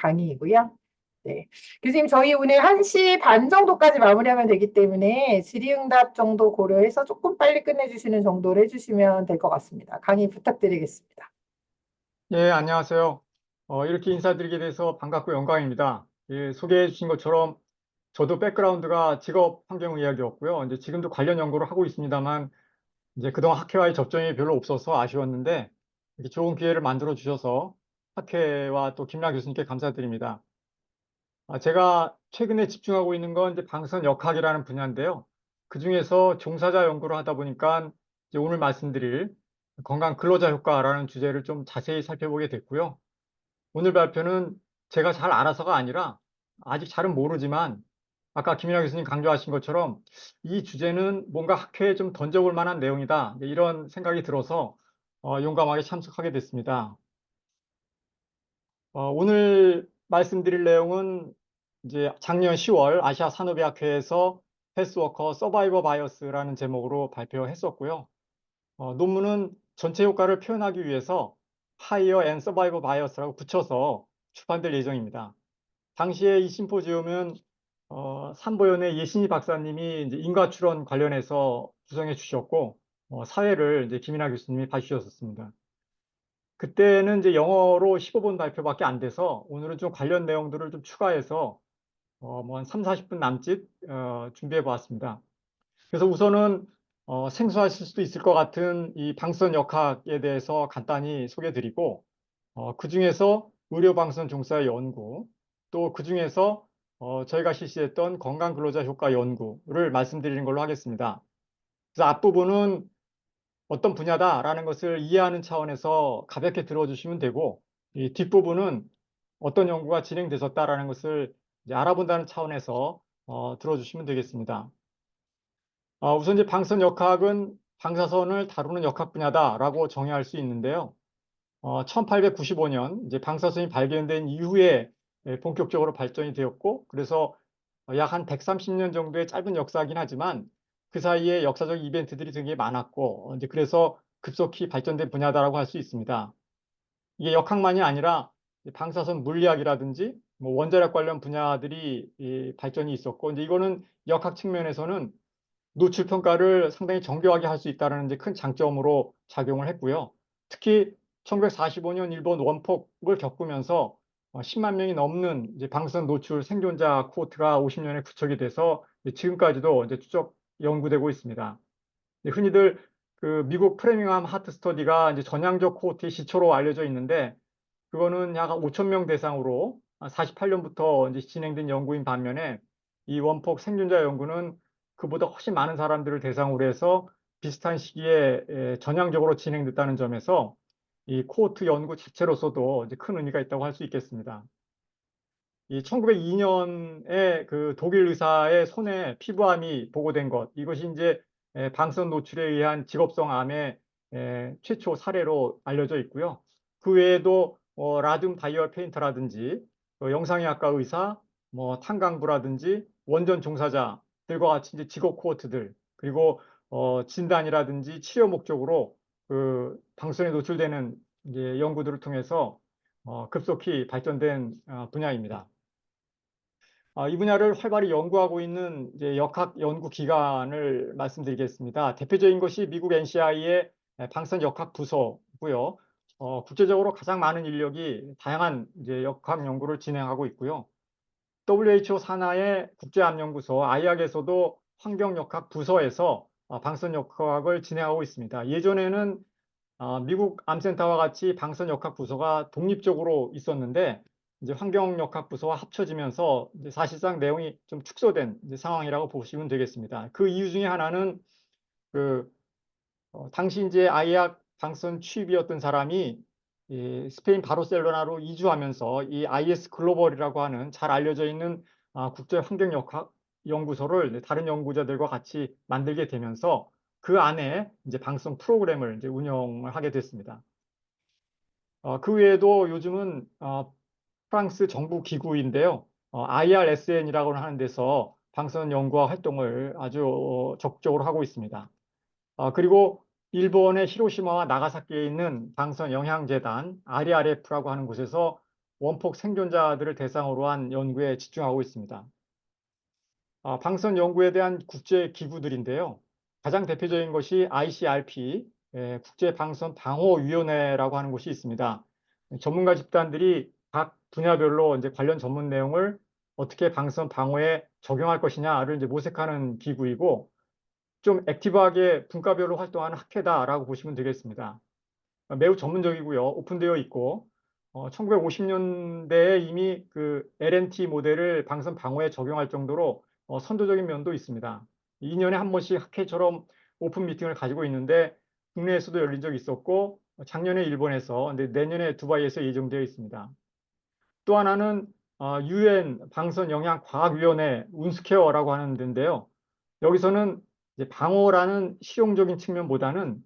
강의이고요. 네. 교수님, 저희 오늘 1시 반 정도까지 마무리하면 되기 때문에 질의응답 정도 고려해서 조금 빨리 끝내주시는 정도로 해주시면 될 것 같습니다. 강의 부탁드리겠습니다. 예, 안녕하세요. 이렇게 인사드리게 돼서 반갑고 영광입니다. 예, 소개해 주신 것처럼 저도 백그라운드가 직업환경의학이었고요. 이제 지금도 관련 연구를 하고 있습니다만 이제 그동안 학회와의 접점이 별로 없어서 아쉬웠는데 이렇게 좋은 기회를 만들어 주셔서 학회와 또 김나 교수님께 감사드립니다. 제가 최근에 집중하고 있는 건 이제 방사선역학이라는 분야인데요. 그중에서 종사자 연구를 하다 보니까 이제 오늘 말씀드릴 건강 근로자 효과라는 주제를 좀 자세히 살펴보게 됐고요. 오늘 발표는 제가 잘 알아서가 아니라 아직 잘은 모르지만 아까 김인하 교수님 강조하신 것처럼 이 주제는 뭔가 학회에 좀 던져볼 만한 내용이다. 이런 생각이 들어서 용감하게 참석하게 됐습니다. 오늘 말씀드릴 내용은 이제 작년 10월 아시아 산업의학회에서 헬스워커 서바이버 바이어스라는 제목으로 발표했었고요. 논문은 전체 효과를 표현하기 위해서 하이어 앤 서바이버 바이어스라고 붙여서 출판될 예정입니다. 당시에 이 심포지움은 산보연의 예신희 박사님이 이제 인과 출원 관련해서 구성해 주셨고 사회를 이제 김인하 교수님이 봐주셨습니다. 그때는 이제 영어로 15분 발표밖에 안 돼서 오늘은 좀 관련 내용들을 좀 추가해서 뭐 한 3, 40분 남짓 준비해 보았습니다. 그래서 우선은 생소하실 수도 있을 것 같은 이 방사선 역학에 대해서 간단히 소개드리고 그중에서 의료방사선 종사의 연구 또 그중에서 저희가 실시했던 건강근로자 효과 연구를 말씀드리는 걸로 하겠습니다. 그래서 앞부분은 어떤 분야다라는 것을 이해하는 차원에서 가볍게 들어주시면 되고 이 뒷부분은 어떤 연구가 진행되었다라는 것을 이제 알아본다는 차원에서 들어주시면 되겠습니다. 우선 이제 방사선 역학은 방사선을 다루는 역학 분야다라고 정의할 수 있는데요. 1895년 이제 방사선이 발견된 이후에 본격적으로 발전이 되었고 그래서 약 한 130년 정도의 짧은 역사이긴 하지만 그 사이에 역사적 이벤트들이 되게 많았고 이제 그래서 급속히 발전된 분야다라고 할 수 있습니다. 이게 역학만이 아니라 방사선 물리학이라든지 뭐 원자력 관련 분야들이 발전이 있었고 이제 이거는 역학 측면에서는 노출 평가를 상당히 정교하게 할 수 있다는 이제 큰 장점으로 작용을 했고요. 특히 1945년 일본 원폭을 겪으면서 10만 명이 넘는 이제 방사선 노출 생존자 코호트가 50년에 구축이 돼서 지금까지도 이제 추적 연구되고 있습니다. 흔히들 그 미국 프레밍엄 하트 스터디가 이제 전향적 코호트의 시초로 알려져 있는데 그거는 약 5천 명 대상으로 48년부터 이제 진행된 연구인 반면에 이 원폭 생존자 연구는 그보다 훨씬 많은 사람들을 대상으로 해서 비슷한 시기에 전향적으로 진행됐다는 점에서 이 코호트 연구 자체로서도 이제 큰 의미가 있다고 할 수 있겠습니다. 이 1902년에 그 독일 의사의 손에 피부암이 보고된 것, 이것이 이제 방사선 노출에 의한 직업성 암의 최초 사례로 알려져 있고요. 그 외에도 라듐 다이얼 페인터라든지 영상의학과 의사, 뭐 탄강부라든지 원전 종사자들과 같이 이제 직업 코호트들 그리고 진단이라든지 치료 목적으로 그 방사선에 노출되는 이제 연구들을 통해서 급속히 발전된 분야입니다. 이 분야를 활발히 연구하고 있는 이제 역학 연구 기관을 말씀드리겠습니다. 대표적인 것이 미국 NCI의 방사선 역학 부서고요. 국제적으로 가장 많은 인력이 다양한 이제 역학 연구를 진행하고 있고요. WHO 산하의 국제암연구소 아이약에서도 환경역학 부서에서 방사선 역학을 진행하고 있습니다. 예전에는 미국 암센터와 같이 방사선역학 부서가 독립적으로 있었는데 이제 환경역학 부서와 합쳐지면서 이제 사실상 내용이 좀 축소된 이제 상황이라고 보시면 되겠습니다. 그 이유 중에 하나는 그 당시 이제 아이약 방사선 취입이었던 사람이 이 스페인 바르셀로나로 이주하면서 이 IS 글로벌이라고 하는 잘 알려져 있는 국제 환경역학 연구소를 다른 연구자들과 같이 만들게 되면서 그 안에 이제 방송 프로그램을 이제 운영을 하게 됐습니다. 그 외에도 요즘은 프랑스 정부 기구인데요. IRSN이라고 하는 데서 방사선 연구와 활동을 아주 적극적으로 하고 있습니다. 그리고 일본의 히로시마와 나가사키에 있는 방사선 영향재단 RERF라고 하는 곳에서 원폭 생존자들을 대상으로 한 연구에 집중하고 있습니다. 방사선 연구에 대한 국제 기구들인데요. 가장 대표적인 것이 ICRP, 국제방사선 방호위원회라고 하는 곳이 있습니다. 전문가 집단들이 각 분야별로 이제 관련 전문 내용을 어떻게 방사선 방호에 적용할 것이냐를 이제 모색하는 기구이고, 좀 액티브하게 분과별로 활동하는 학회다라고 보시면 되겠습니다. 매우 전문적이고요. 오픈되어 있고, 1950년대에 이미 그 LNT 모델을 방사선 방호에 적용할 정도로 선도적인 면도 있습니다. 2년에 한 번씩 학회처럼 오픈 미팅을 가지고 있는데, 국내에서도 열린 적이 있었고, 작년에 일본에서, 근데 내년에 두바이에서 예정되어 있습니다. 또 하나는 UN 방사선 영향 과학위원회 운스케어라고 하는 데인데요. 여기서는 이제 방호라는 실용적인 측면보다는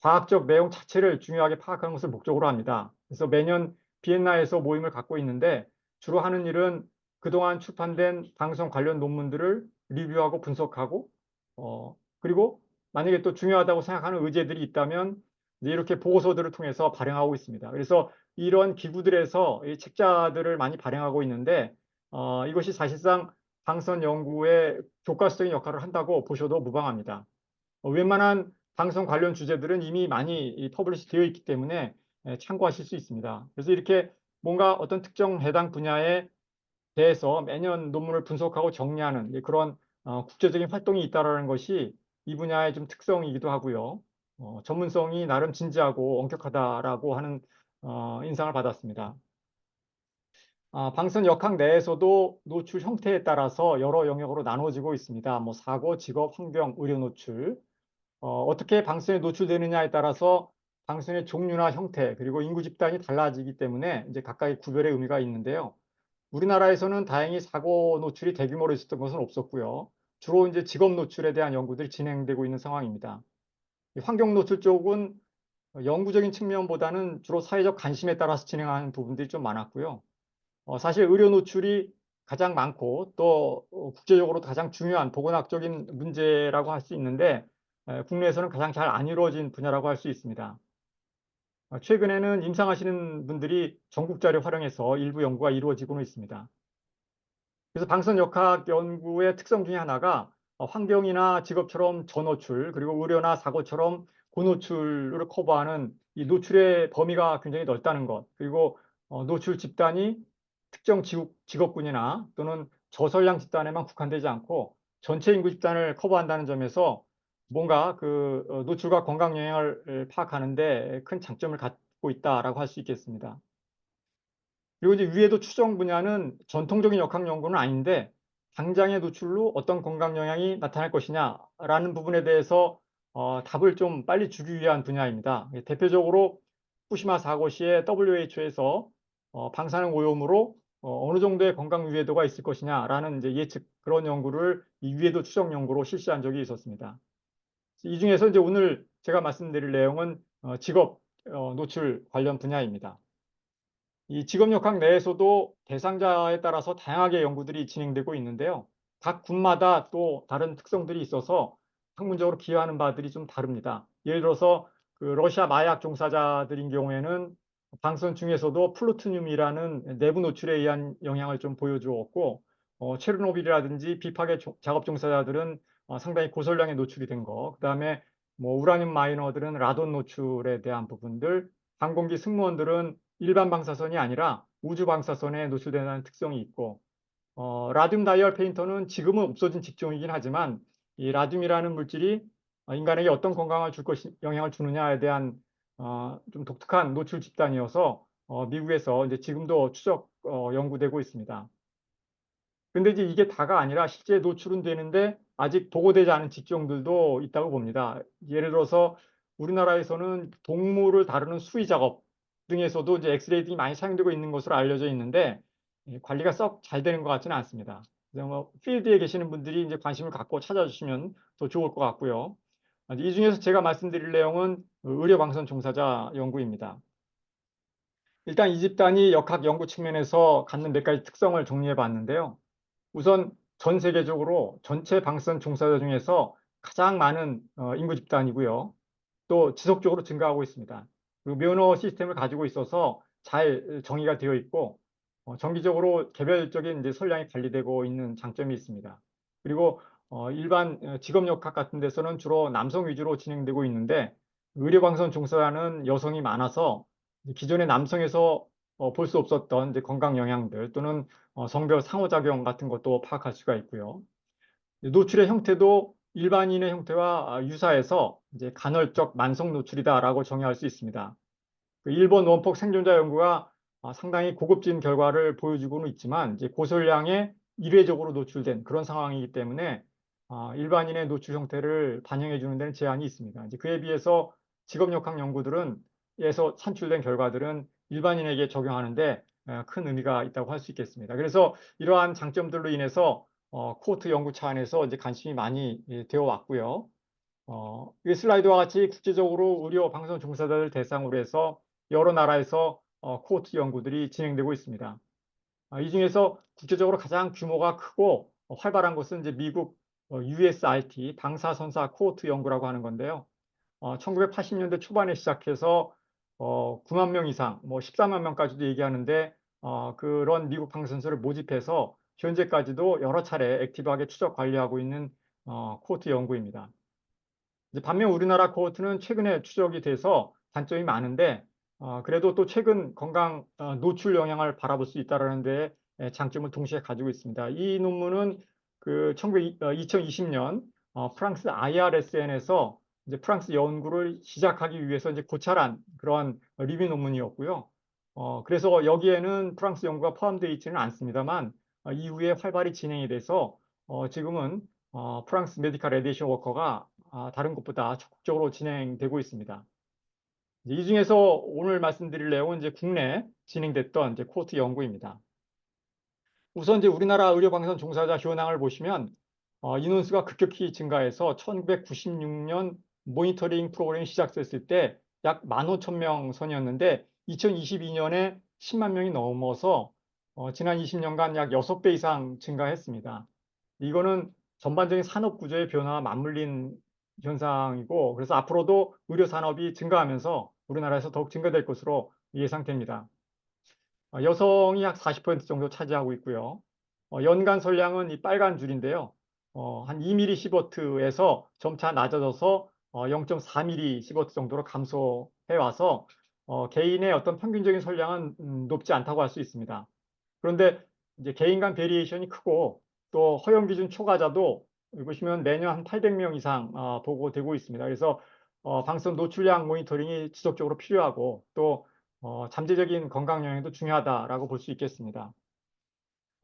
과학적 내용 자체를 중요하게 파악하는 것을 목적으로 합니다. 그래서 매년 비엔나에서 모임을 갖고 있는데, 주로 하는 일은 그동안 출판된 방사선 관련 논문들을 리뷰하고 분석하고, 그리고 만약에 또 중요하다고 생각하는 의제들이 있다면 이제 이렇게 보고서들을 통해서 발행하고 있습니다. 그래서 이런 기구들에서 이 책자들을 많이 발행하고 있는데, 이것이 사실상 방사선 연구의 교과서적인 역할을 한다고 보셔도 무방합니다. 웬만한 방사선 관련 주제들은 이미 많이 퍼블리시 되어 있기 때문에 참고하실 수 있습니다. 그래서 이렇게 뭔가 어떤 특정 해당 분야에 대해서 매년 논문을 분석하고 정리하는 그런 국제적인 활동이 있다는 것이 이 분야의 좀 특성이기도 하고요. 전문성이 나름 진지하고 엄격하다라고 하는 인상을 받았습니다. 방사선 역학 내에서도 노출 형태에 따라서 여러 영역으로 나눠지고 있습니다. 뭐 사고, 직업, 환경, 의료 노출. 어떻게 방사선에 노출되느냐에 따라서 방사선의 종류나 형태, 그리고 인구 집단이 달라지기 때문에 이제 각각의 구별의 의미가 있는데요. 우리나라에서는 다행히 사고 노출이 대규모로 있었던 것은 없었고요. 주로 이제 직업 노출에 대한 연구들이 진행되고 있는 상황입니다. 이 환경 노출 쪽은 영구적인 측면보다는 주로 사회적 관심에 따라서 진행하는 부분들이 좀 많았고요. 사실 의료 노출이 가장 많고 또 국제적으로 가장 중요한 보건학적인 문제라고 할 수 있는데, 국내에서는 가장 잘 안 이루어진 분야라고 할 수 있습니다. 최근에는 임상하시는 분들이 전국자료 활용해서 일부 연구가 이루어지고는 있습니다. 그래서 방사선 역학 연구의 특성 중에 하나가 환경이나 직업처럼 저노출, 그리고 의료나 사고처럼 고노출을 커버하는 이 노출의 범위가 굉장히 넓다는 것, 그리고 노출 집단이 특정 직업군이나 또는 저선량 집단에만 국한되지 않고 전체 인구 집단을 커버한다는 점에서 뭔가 그 노출과 건강 영향을 파악하는 데 큰 장점을 갖고 있다라고 할 수 있겠습니다. 그리고 이제 위에도 추정 분야는 전통적인 역학 연구는 아닌데, 당장의 노출로 어떤 건강 영향이 나타날 것이냐라는 부분에 대해서 답을 좀 빨리 주기 위한 분야입니다. 대표적으로 후쿠시마 사고 시에 WHO에서 방사능 오염으로 어느 정도의 건강 유해도가 있을 것이냐라는 이제 예측, 그런 연구를 이 위에도 추정 연구로 실시한 적이 있었습니다. 이 중에서 이제 오늘 제가 말씀드릴 내용은 직업 노출 관련 분야입니다. 이 직업역학 내에서도 대상자에 따라서 다양하게 연구들이 진행되고 있는데요. 각 군마다 또 다른 특성들이 있어서 학문적으로 기여하는 바들이 좀 다릅니다. 예를 들어서 그 러시아 마약 종사자들인 경우에는 방사선 중에서도 플루토늄이라는 내부 노출에 의한 영향을 좀 보여주었고, 체르노빌이라든지 비파괴 작업 종사자들은 상당히 고설량의 노출이 된 거, 그다음에 뭐 우라늄 마이너들은 라돈 노출에 대한 부분들, 항공기 승무원들은 일반 방사선이 아니라 우주 방사선에 노출되는 특성이 있고, 라듐 다이얼 페인터는 지금은 없어진 직종이긴 하지만 이 라듐이라는 물질이 인간에게 어떤 건강을 영향을 주느냐에 대한 좀 독특한 노출 집단이어서 미국에서 이제 지금도 추적 연구되고 있습니다. 근데 이제 이게 다가 아니라 실제 노출은 되는데 아직 보고되지 않은 직종들도 있다고 봅니다. 예를 들어서 우리나라에서는 동물을 다루는 수의 작업 등에서도 이제 엑스레이 등이 많이 사용되고 있는 것으로 알려져 있는데, 관리가 썩 잘 되는 것 같지는 않습니다. 그래서 뭐 필드에 계시는 분들이 이제 관심을 갖고 찾아주시면 더 좋을 것 같고요. 이 중에서 제가 말씀드릴 내용은 의료 방사선 종사자 연구입니다. 일단 이 집단이 역학 연구 측면에서 갖는 몇 가지 특성을 정리해 봤는데요. 우선 전 세계적으로 전체 방사선 종사자 중에서 가장 많은 인구 집단이고요. 또 지속적으로 증가하고 있습니다. 그리고 면허 시스템을 가지고 있어서 잘 정의가 되어 있고, 정기적으로 개별적인 이제 선량이 관리되고 있는 장점이 있습니다. 그리고 일반 직업역학 같은 데서는 주로 남성 위주로 진행되고 있는데 의료방송 종사자는 여성이 많아서 기존의 남성에서 볼 수 없었던 이제 건강 영향들 또는 성별 상호작용 같은 것도 파악할 수가 있고요. 노출의 형태도 일반인의 형태와 유사해서 이제 간헐적 만성 노출이다라고 정의할 수 있습니다. 그 일본 원폭 생존자 연구가 상당히 고급진 결과를 보여주고는 있지만 이제 고설량에 일회적으로 노출된 그런 상황이기 때문에 일반인의 노출 형태를 반영해 주는 데는 제한이 있습니다. 이제 그에 비해서 직업역학 연구들은 에서 산출된 결과들은 일반인에게 적용하는데 큰 의미가 있다고 할 수 있겠습니다. 그래서 이러한 장점들로 인해서 코호트 연구 차원에서 이제 관심이 많이 되어 왔고요. 이 슬라이드와 같이 국제적으로 의료 방송 종사자들 대상으로 해서 여러 나라에서 코호트 연구들이 진행되고 있습니다. 이 중에서 국제적으로 가장 규모가 크고 활발한 것은 이제 미국 USRT 방사선사 코호트 연구라고 하는 건데요. 1980년대 초반에 시작해서 9만 명 이상, 뭐 14만 명까지도 얘기하는데 그런 미국 방사선사를 모집해서 현재까지도 여러 차례 액티브하게 추적 관리하고 있는 코호트 연구입니다. 이제 반면 우리나라 코호트는 최근에 추적이 돼서 단점이 많은데 그래도 또 최근 건강 노출 영향을 바라볼 수 있다는 데 장점을 동시에 가지고 있습니다. 이 논문은 그 2020년 프랑스 IRSN에서 이제 프랑스 연구를 시작하기 위해서 이제 고찰한 그런 리뷰 논문이었고요. 그래서 여기에는 프랑스 연구가 포함되어 있지는 않습니다만 이후에 활발히 진행이 돼서 지금은 프랑스 메디컬 레디에이션 워커가 다른 것보다 적극적으로 진행되고 있습니다. 이 중에서 오늘 말씀드릴 내용은 이제 국내 진행됐던 이제 코호트 연구입니다. 우선 이제 우리나라 의료방송 종사자 현황을 보시면 인원수가 급격히 증가해서 1996년 모니터링 프로그램이 시작됐을 때 약 15,000명 선이었는데 2022년에 10만 명이 넘어서 지난 20년간 약 6배 이상 증가했습니다. 이거는 전반적인 산업 구조의 변화와 맞물린 현상이고 그래서 앞으로도 의료 산업이 증가하면서 우리나라에서 더욱 증가될 것으로 예상됩니다. 여성이 약 40% 정도 차지하고 있고요. 연간 선량은 이 빨간 줄인데요. 한 2mm 시버트에서 점차 낮아져서 0.4mm 시버트 정도로 감소해 와서 개인의 어떤 평균적인 선량은 높지 않다고 할 수 있습니다. 그런데 이제 개인 간 베리에이션이 크고 또 허용 기준 초과자도 여기 보시면 매년 한 800명 이상 보고되고 있습니다. 그래서 방사선 노출량 모니터링이 지속적으로 필요하고 또 잠재적인 건강 영향도 중요하다라고 볼 수 있겠습니다.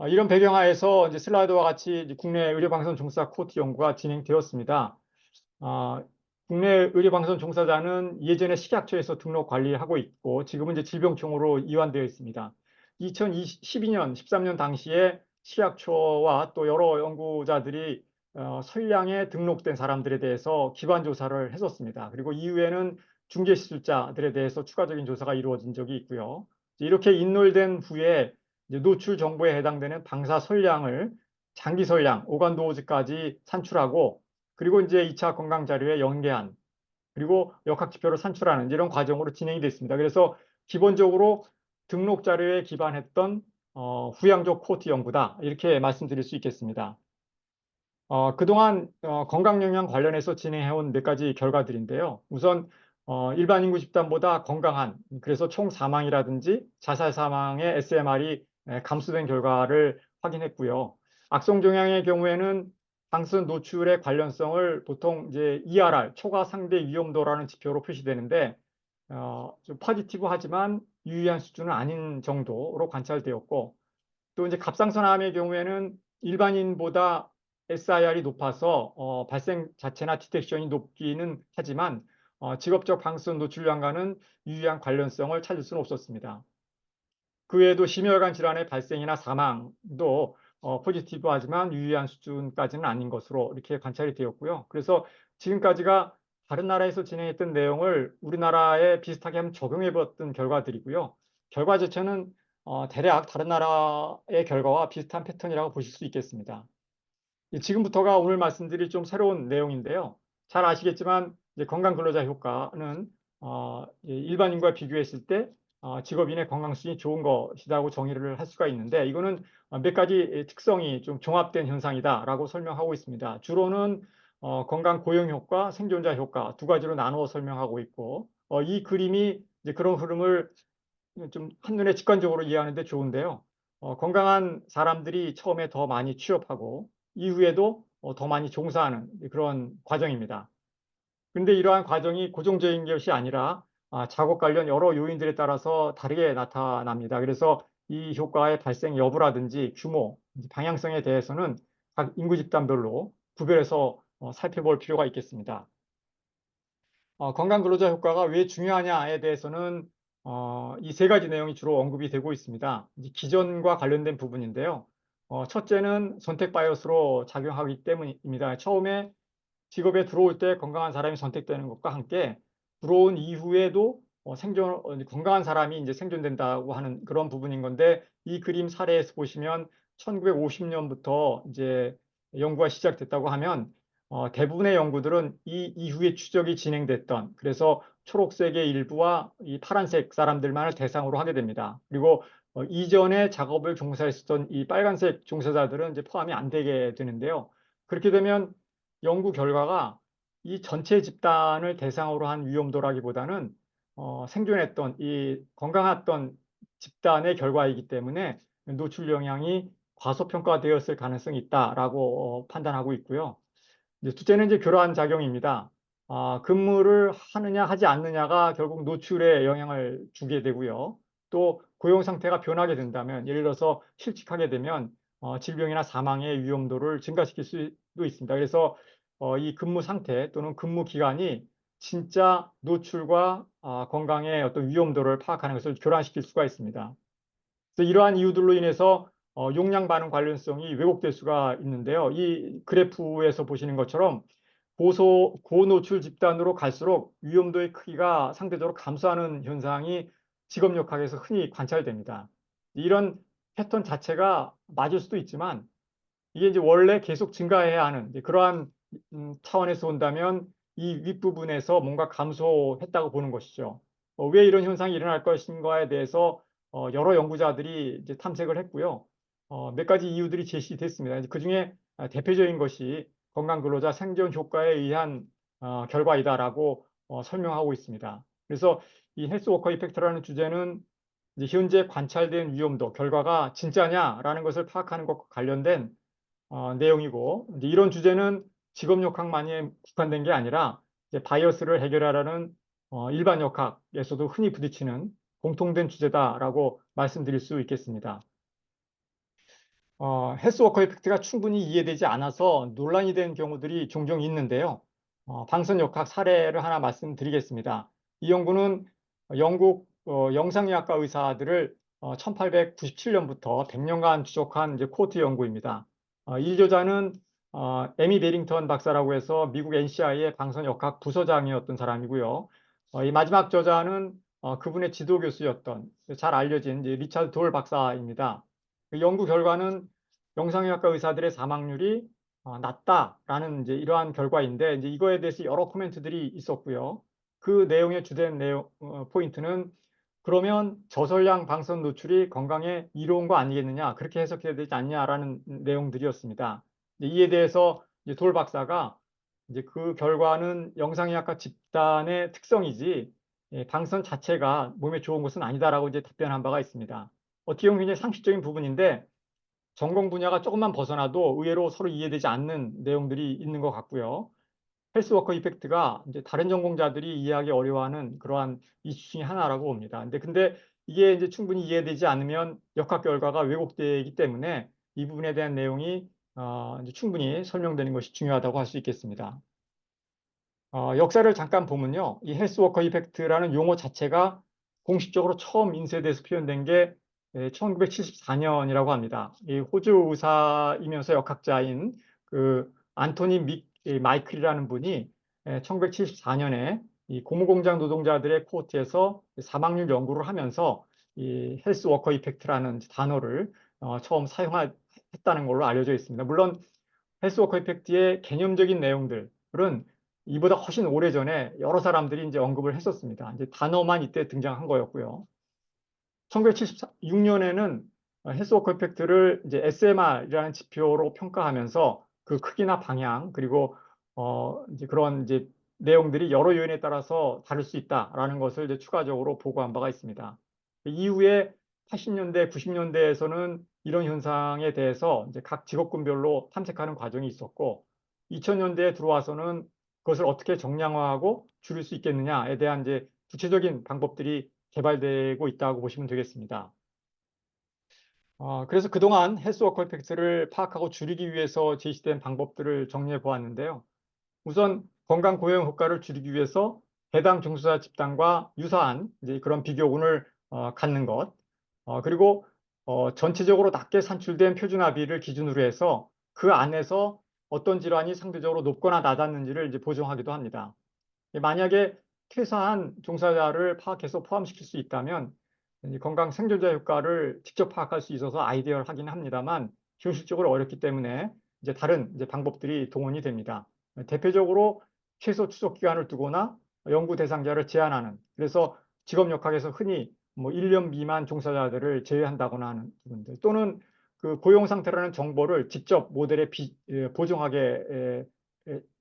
이런 배경하에서 이제 슬라이드와 같이 이제 국내 의료방송 종사 코호트 연구가 진행되었습니다. 국내 의료방송 종사자는 예전에 식약처에서 등록 관리하고 있고 지금은 이제 질병청으로 이완되어 있습니다. 2012년, 13년 당시에 식약처와 또 여러 연구자들이 선량에 등록된 사람들에 대해서 기반 조사를 했었습니다. 그리고 이후에는 중개 시술자들에 대해서 추가적인 조사가 이루어진 적이 있고요. 이렇게 인롤된 후에 이제 노출 정보에 해당되는 방사 선량을 장기 선량, 오간 도어즈까지 산출하고 그리고 이제 2차 건강 자료에 연계한 그리고 역학 지표를 산출하는 이런 과정으로 진행이 됐습니다. 그래서 기본적으로 등록 자료에 기반했던 후양적 코호트 연구다 이렇게 말씀드릴 수 있겠습니다. 그동안 건강 영양 관련해서 진행해온 몇 가지 결과들인데요. 우선 일반 인구 집단보다 건강한 그래서 총 사망이라든지 자살 사망의 SMR이 감소된 결과를 확인했고요. 악성 종양의 경우에는 방사선 노출의 관련성을 보통 이제 ERR 초과 상대 위험도라는 지표로 표시되는데 좀 포지티브하지만 유의한 수준은 아닌 정도로 관찰되었고 또 이제 갑상선암의 경우에는 일반인보다 SIR이 높아서 발생 자체나 디텍션이 높기는 하지만 직업적 방사선 노출량과는 유의한 관련성을 찾을 수는 없었습니다. 그 외에도 심혈관 질환의 발생이나 사망도 포지티브하지만 유의한 수준까지는 아닌 것으로 이렇게 관찰이 되었고요. 그래서 지금까지가 다른 나라에서 진행했던 내용을 우리나라에 비슷하게 한번 적용해 봤던 결과들이고요. 결과 자체는 대략 다른 나라의 결과와 비슷한 패턴이라고 보실 수 있겠습니다. 지금부터가 오늘 말씀드릴 좀 새로운 내용인데요. 잘 아시겠지만 건강 근로자 효과는 일반인과 비교했을 때 직업인의 건강 수준이 좋은 것이라고 정의를 할 수가 있는데 이거는 몇 가지 특성이 좀 종합된 현상이다라고 설명하고 있습니다. 주로는 건강 고용 효과, 생존자 효과 두 가지로 나누어 설명하고 있고 이 그림이 이제 그런 흐름을 좀 한눈에 직관적으로 이해하는 데 좋은데요. 건강한 사람들이 처음에 더 많이 취업하고 이후에도 더 많이 종사하는 그런 과정입니다. 근데 이러한 과정이 고정적인 것이 아니라 작업 관련 여러 요인들에 따라서 다르게 나타납니다. 그래서 이 효과의 발생 여부라든지 규모, 방향성에 대해서는 각 인구 집단별로 구별해서 살펴볼 필요가 있겠습니다. 건강 근로자 효과가 왜 중요하냐에 대해서는 이 세 가지 내용이 주로 언급이 되고 있습니다. 기전과 관련된 부분인데요. 첫째는 선택 바이어스로 작용하기 때문입니다. 처음에 직업에 들어올 때 건강한 사람이 선택되는 것과 함께 들어온 이후에도 건강한 사람이 이제 생존된다고 하는 그런 부분인 건데 이 그림 사례에서 보시면 1950년부터 이제 연구가 시작됐다고 하면 대부분의 연구들은 이 이후에 추적이 진행됐던 그래서 초록색의 일부와 이 파란색 사람들만을 대상으로 하게 됩니다. 그리고 이전에 작업을 종사했었던 이 빨간색 종사자들은 이제 포함이 안 되게 되는데요. 그렇게 되면 연구 결과가 이 전체 집단을 대상으로 한 위험도라기보다는 생존했던 이 건강했던 집단의 결과이기 때문에 노출 영향이 과소평가되었을 가능성이 있다라고 판단하고 있고요. 이제 둘째는 이제 교란 작용입니다. 근무를 하느냐 하지 않느냐가 결국 노출에 영향을 주게 되고요. 또 고용 상태가 변하게 된다면 예를 들어서 실직하게 되면 질병이나 사망의 위험도를 증가시킬 수도 있습니다. 그래서 이 근무 상태 또는 근무 기간이 진짜 노출과 건강의 어떤 위험도를 파악하는 것을 교란시킬 수가 있습니다. 그래서 이러한 이유들로 인해서 용량 반응 관련성이 왜곡될 수가 있는데요. 이 그래프에서 보시는 것처럼 고노출 집단으로 갈수록 위험도의 크기가 상대적으로 감소하는 현상이 직업역학에서 흔히 관찰됩니다. 이런 패턴 자체가 맞을 수도 있지만 이게 이제 원래 계속 증가해야 하는 그러한 차원에서 본다면 이 윗부분에서 뭔가 감소했다고 보는 것이죠. 왜 이런 현상이 일어날 것인가에 대해서 여러 연구자들이 이제 탐색을 했고요. 몇 가지 이유들이 제시됐습니다. 그중에 대표적인 것이 건강 근로자 생존 효과에 의한 결과이다라고 설명하고 있습니다. 그래서 이 헬스워커 이펙트라는 주제는 이제 현재 관찰된 위험도 결과가 진짜냐라는 것을 파악하는 것과 관련된 내용이고 이제 이런 주제는 직업역학만이 국한된 게 아니라 이제 바이어스를 해결하라는 일반 역학에서도 흔히 부딪히는 공통된 주제다라고 말씀드릴 수 있겠습니다. 헬스워커 이펙트가 충분히 이해되지 않아서 논란이 된 경우들이 종종 있는데요. 방선역학 사례를 하나 말씀드리겠습니다. 이 연구는 영국 영상의학과 의사들을 1897년부터 100년간 추적한 이제 코호트 연구입니다. 일조자는 에미 베링턴 박사라고 해서 미국 NCI의 방선역학 부서장이었던 사람이고요. 이 마지막 저자는 그분의 지도 교수였던 잘 알려진 이제 리차드 돌 박사입니다. 그 연구 결과는 영상의학과 의사들의 사망률이 낮다라는 이제 이러한 결과인데 이제 이거에 대해서 여러 코멘트들이 있었고요. 그 내용의 주된 내용 포인트는 그러면 저설량 방사선 노출이 건강에 이로운 거 아니겠느냐 그렇게 해석해야 되지 않냐라는 내용들이었습니다. 이에 대해서 이제 돌 박사가 이제 그 결과는 영상의학과 집단의 특성이지 방사선 자체가 몸에 좋은 것은 아니다라고 이제 답변한 바가 있습니다. 어떻게 보면 굉장히 상식적인 부분인데 전공 분야가 조금만 벗어나도 의외로 서로 이해되지 않는 내용들이 있는 것 같고요. 헬스워커 이펙트가 이제 다른 전공자들이 이해하기 어려워하는 그러한 이슈 중에 하나라고 봅니다. 근데 이게 이제 충분히 이해되지 않으면 역학 결과가 왜곡되기 때문에 이 부분에 대한 내용이 이제 충분히 설명되는 것이 중요하다고 할 수 있겠습니다. 역사를 잠깐 보면요. 이 헬스워커 이펙트라는 용어 자체가 공식적으로 처음 인쇄돼서 표현된 게 1974년이라고 합니다. 이 호주 의사이면서 역학자인 그 안토니 마이클이라는 분이 1974년에 이 고무공장 노동자들의 코호트에서 사망률 연구를 하면서 이 헬스워커 이펙트라는 단어를 처음 사용했다는 걸로 알려져 있습니다. 물론 헬스워커 이펙트의 개념적인 내용들은 이보다 훨씬 오래전에 여러 사람들이 이제 언급을 했었습니다. 이제 단어만 이때 등장한 거였고요. 1976년에는 헬스워커 이펙트를 이제 SMR이라는 지표로 평가하면서 그 크기나 방향 그리고 이제 그런 이제 내용들이 여러 요인에 따라서 다를 수 있다라는 것을 이제 추가적으로 보고한 바가 있습니다. 이후에 80년대, 90년대에서는 이런 현상에 대해서 이제 각 직업군별로 탐색하는 과정이 있었고, 2000년대에 들어와서는 그것을 어떻게 정량화하고 줄일 수 있겠느냐에 대한 이제 구체적인 방법들이 개발되고 있다고 보시면 되겠습니다. 그래서 그동안 헬스워커 이펙트를 파악하고 줄이기 위해서 제시된 방법들을 정리해 보았는데요. 우선 건강 고용 효과를 줄이기 위해서 해당 종사자 집단과 유사한 이제 그런 비교군을 갖는 것, 그리고 전체적으로 낮게 산출된 표준합의를 기준으로 해서 그 안에서 어떤 질환이 상대적으로 높거나 낮았는지를 이제 보정하기도 합니다. 만약에 퇴사한 종사자를 파악해서 포함시킬 수 있다면 건강 생존자 효과를 직접 파악할 수 있어서 아이디어하긴 합니다만 현실적으로 어렵기 때문에 이제 다른 이제 방법들이 동원이 됩니다. 대표적으로 최소 추적 기간을 두거나 연구 대상자를 제한하는, 그래서 직업역학에서 흔히 뭐 1년 미만 종사자들을 제외한다거나 하는 부분들, 또는 그 고용 상태라는 정보를 직접 모델에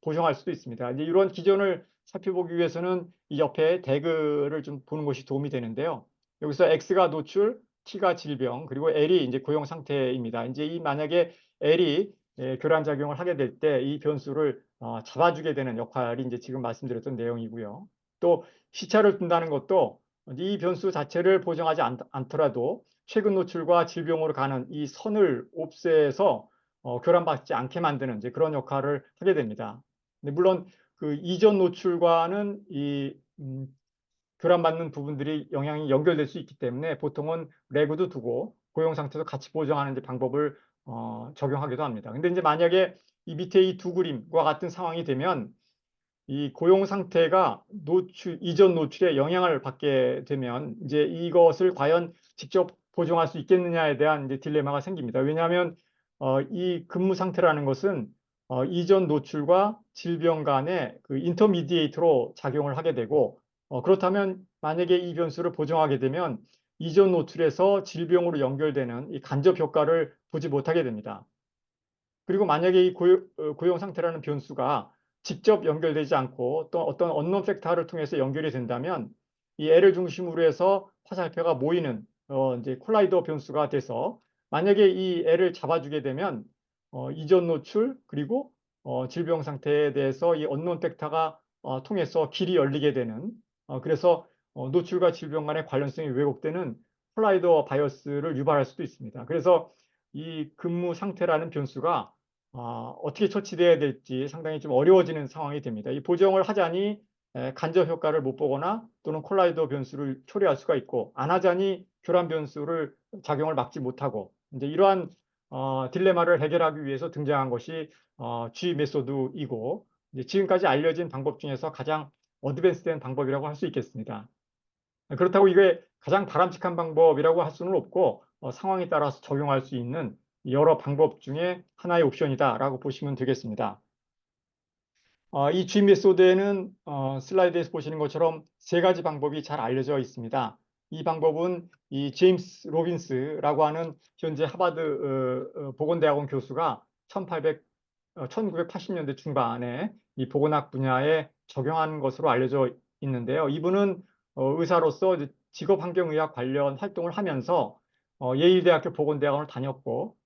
보정할 수도 있습니다. 이제 이런 기전을 살펴보기 위해서는 이 옆에 대그를 좀 보는 것이 도움이 되는데요. 여기서 X가 노출, T가 질병, 그리고 L이 이제 고용 상태입니다. 이제 이 만약에 L이 교란 작용을 하게 될 때 이 변수를 잡아주게 되는 역할이 이제 지금 말씀드렸던 내용이고요. 또 시차를 둔다는 것도 이 변수 자체를 보정하지 않더라도 최근 노출과 질병으로 가는 이 선을 옵세해서 교란받지 않게 만드는 이제 그런 역할을 하게 됩니다. 물론 그 이전 노출과는 이 교란받는 부분들이 영향이 연결될 수 있기 때문에 보통은 레그도 두고 고용 상태도 같이 보정하는 이제 방법을 적용하기도 합니다. 근데 이제 만약에 이 밑에 이 두 그림과 같은 상황이 되면 이 고용 상태가 이전 노출에 영향을 받게 되면 이제 이것을 과연 직접 보정할 수 있겠느냐에 대한 이제 딜레마가 생깁니다. 왜냐하면 이 근무 상태라는 것은 이전 노출과 질병 간의 그 인터미디에이터로 작용을 하게 되고, 그렇다면 만약에 이 변수를 보정하게 되면 이전 노출에서 질병으로 연결되는 이 간접 효과를 보지 못하게 됩니다. 그리고 만약에 이 고용 상태라는 변수가 직접 연결되지 않고 또 어떤 언론 팩터를 통해서 연결이 된다면 이 L을 중심으로 해서 화살표가 모이는 이제 콜라이더 변수가 돼서 만약에 이 L을 잡아주게 되면 이전 노출 그리고 질병 상태에 대해서 이 언론 팩터가 통해서 길이 열리게 되는, 그래서 노출과 질병 간의 관련성이 왜곡되는 콜라이더 바이어스를 유발할 수도 있습니다. 그래서 이 근무 상태라는 변수가 어떻게 처치돼야 될지 상당히 좀 어려워지는 상황이 됩니다. 이 보정을 하자니 간접 효과를 못 보거나 또는 콜라이더 변수를 초래할 수가 있고, 안 하자니 교란 변수를 작용을 막지 못하고, 이제 이러한 딜레마를 해결하기 위해서 등장한 것이 G 메소드이고, 지금까지 알려진 방법 중에서 가장 어드밴스된 방법이라고 할 수 있겠습니다. 그렇다고 이게 가장 바람직한 방법이라고 할 수는 없고 상황에 따라서 적용할 수 있는 여러 방법 중에 하나의 옵션이다라고 보시면 되겠습니다. 이 G 메소드에는 슬라이드에서 보시는 것처럼 세 가지 방법이 잘 알려져 있습니다. 이 방법은 이 제임스 로빈스라고 하는 현재 하버드 보건대학원 교수가 1980년대 중반에 이 보건학 분야에 적용한 것으로 알려져 있는데요. 이분은 의사로서 직업환경의학 관련 활동을 하면서 예일대학교 보건대학원을 다녔고,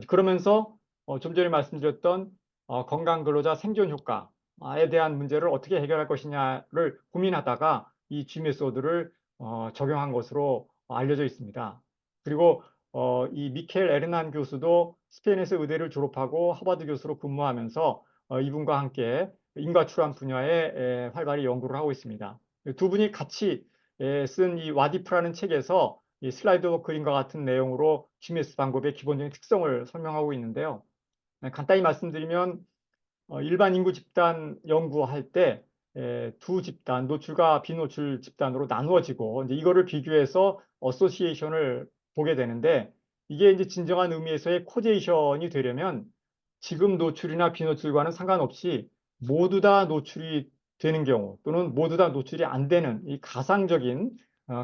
그러면서 좀 전에 말씀드렸던 건강근로자 생존 효과에 대한 문제를 어떻게 해결할 것이냐를 고민하다가 이 G 메소드를 적용한 것으로 알려져 있습니다. 그리고 이 미켈 에르난 교수도 스페인에서 의대를 졸업하고 하버드 교수로 근무하면서 이분과 함께 인과 출환 분야에 활발히 연구를 하고 있습니다. 두 분이 같이 쓴 이 와디프라는 책에서 이 슬라이드 그림과 같은 내용으로 GMS 방법의 기본적인 특성을 설명하고 있는데요. 간단히 말씀드리면 일반 인구 집단 연구할 때 두 집단, 노출과 비노출 집단으로 나누어지고 이제 이거를 비교해서 어소시에이션을 보게 되는데, 이게 이제 진정한 의미에서의 코제이션이 되려면 지금 노출이나 비노출과는 상관없이 모두 다 노출이 되는 경우 또는 모두 다 노출이 안 되는 이 가상적인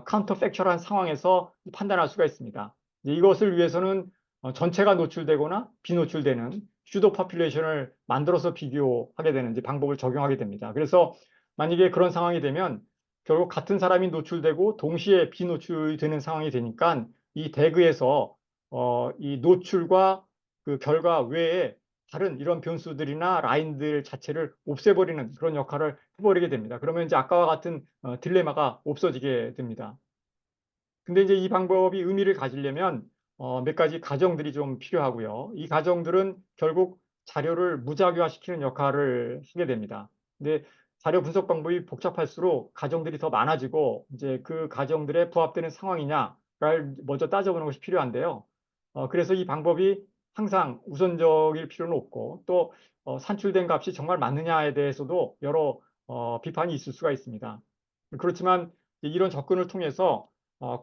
카운터팩처럴한 상황에서 판단할 수가 있습니다. 이것을 위해서는 전체가 노출되거나 비노출되는 슈도 포퓰레이션을 만들어서 비교하게 되는 방법을 적용하게 됩니다. 그래서 만약에 그런 상황이 되면 결국 같은 사람이 노출되고 동시에 비노출되는 상황이 되니까 이 대그에서 이 노출과 그 결과 외에 다른 이런 변수들이나 라인들 자체를 없애버리는 그런 역할을 해버리게 됩니다. 그러면 이제 아까와 같은 딜레마가 없어지게 됩니다. 근데 이제 이 방법이 의미를 가지려면 몇 가지 가정들이 좀 필요하고요. 이 가정들은 결국 자료를 무작위화시키는 역할을 하게 됩니다. 근데 자료 분석 방법이 복잡할수록 가정들이 더 많아지고 이제 그 가정들에 부합되는 상황이냐를 먼저 따져보는 것이 필요한데요. 그래서 이 방법이 항상 우선적일 필요는 없고 또 산출된 값이 정말 맞느냐에 대해서도 여러 비판이 있을 수가 있습니다. 그렇지만 이런 접근을 통해서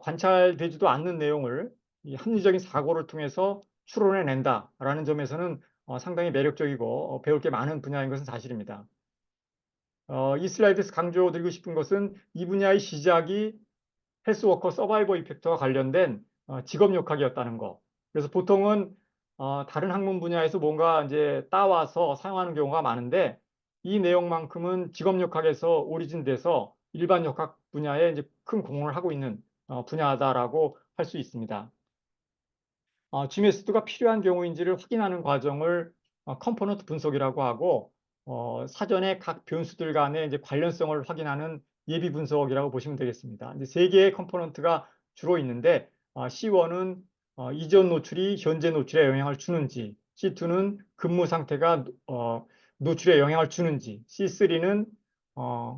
관찰되지도 않는 내용을 이 합리적인 사고를 통해서 추론해낸다라는 점에서는 상당히 매력적이고 배울 게 많은 분야인 것은 사실입니다. 이 슬라이드에서 강조드리고 싶은 것은 이 분야의 시작이 헬스워커 서바이벌 이펙터와 관련된 직업 역학이었다는 거. 그래서 보통은 다른 학문 분야에서 뭔가 이제 따와서 사용하는 경우가 많은데 이 내용만큼은 직업 역학에서 오리진돼서 일반 역학 분야에 이제 큰 공헌을 하고 있는 분야다라고 할 수 있습니다. GMS가 필요한 경우인지를 확인하는 과정을 컴포넌트 분석이라고 하고 사전에 각 변수들 간의 이제 관련성을 확인하는 예비 분석이라고 보시면 되겠습니다. 이제 세 개의 컴포넌트가 주로 있는데 C1은 이전 노출이 현재 노출에 영향을 주는지, C2는 근무 상태가 노출에 영향을 주는지, C3는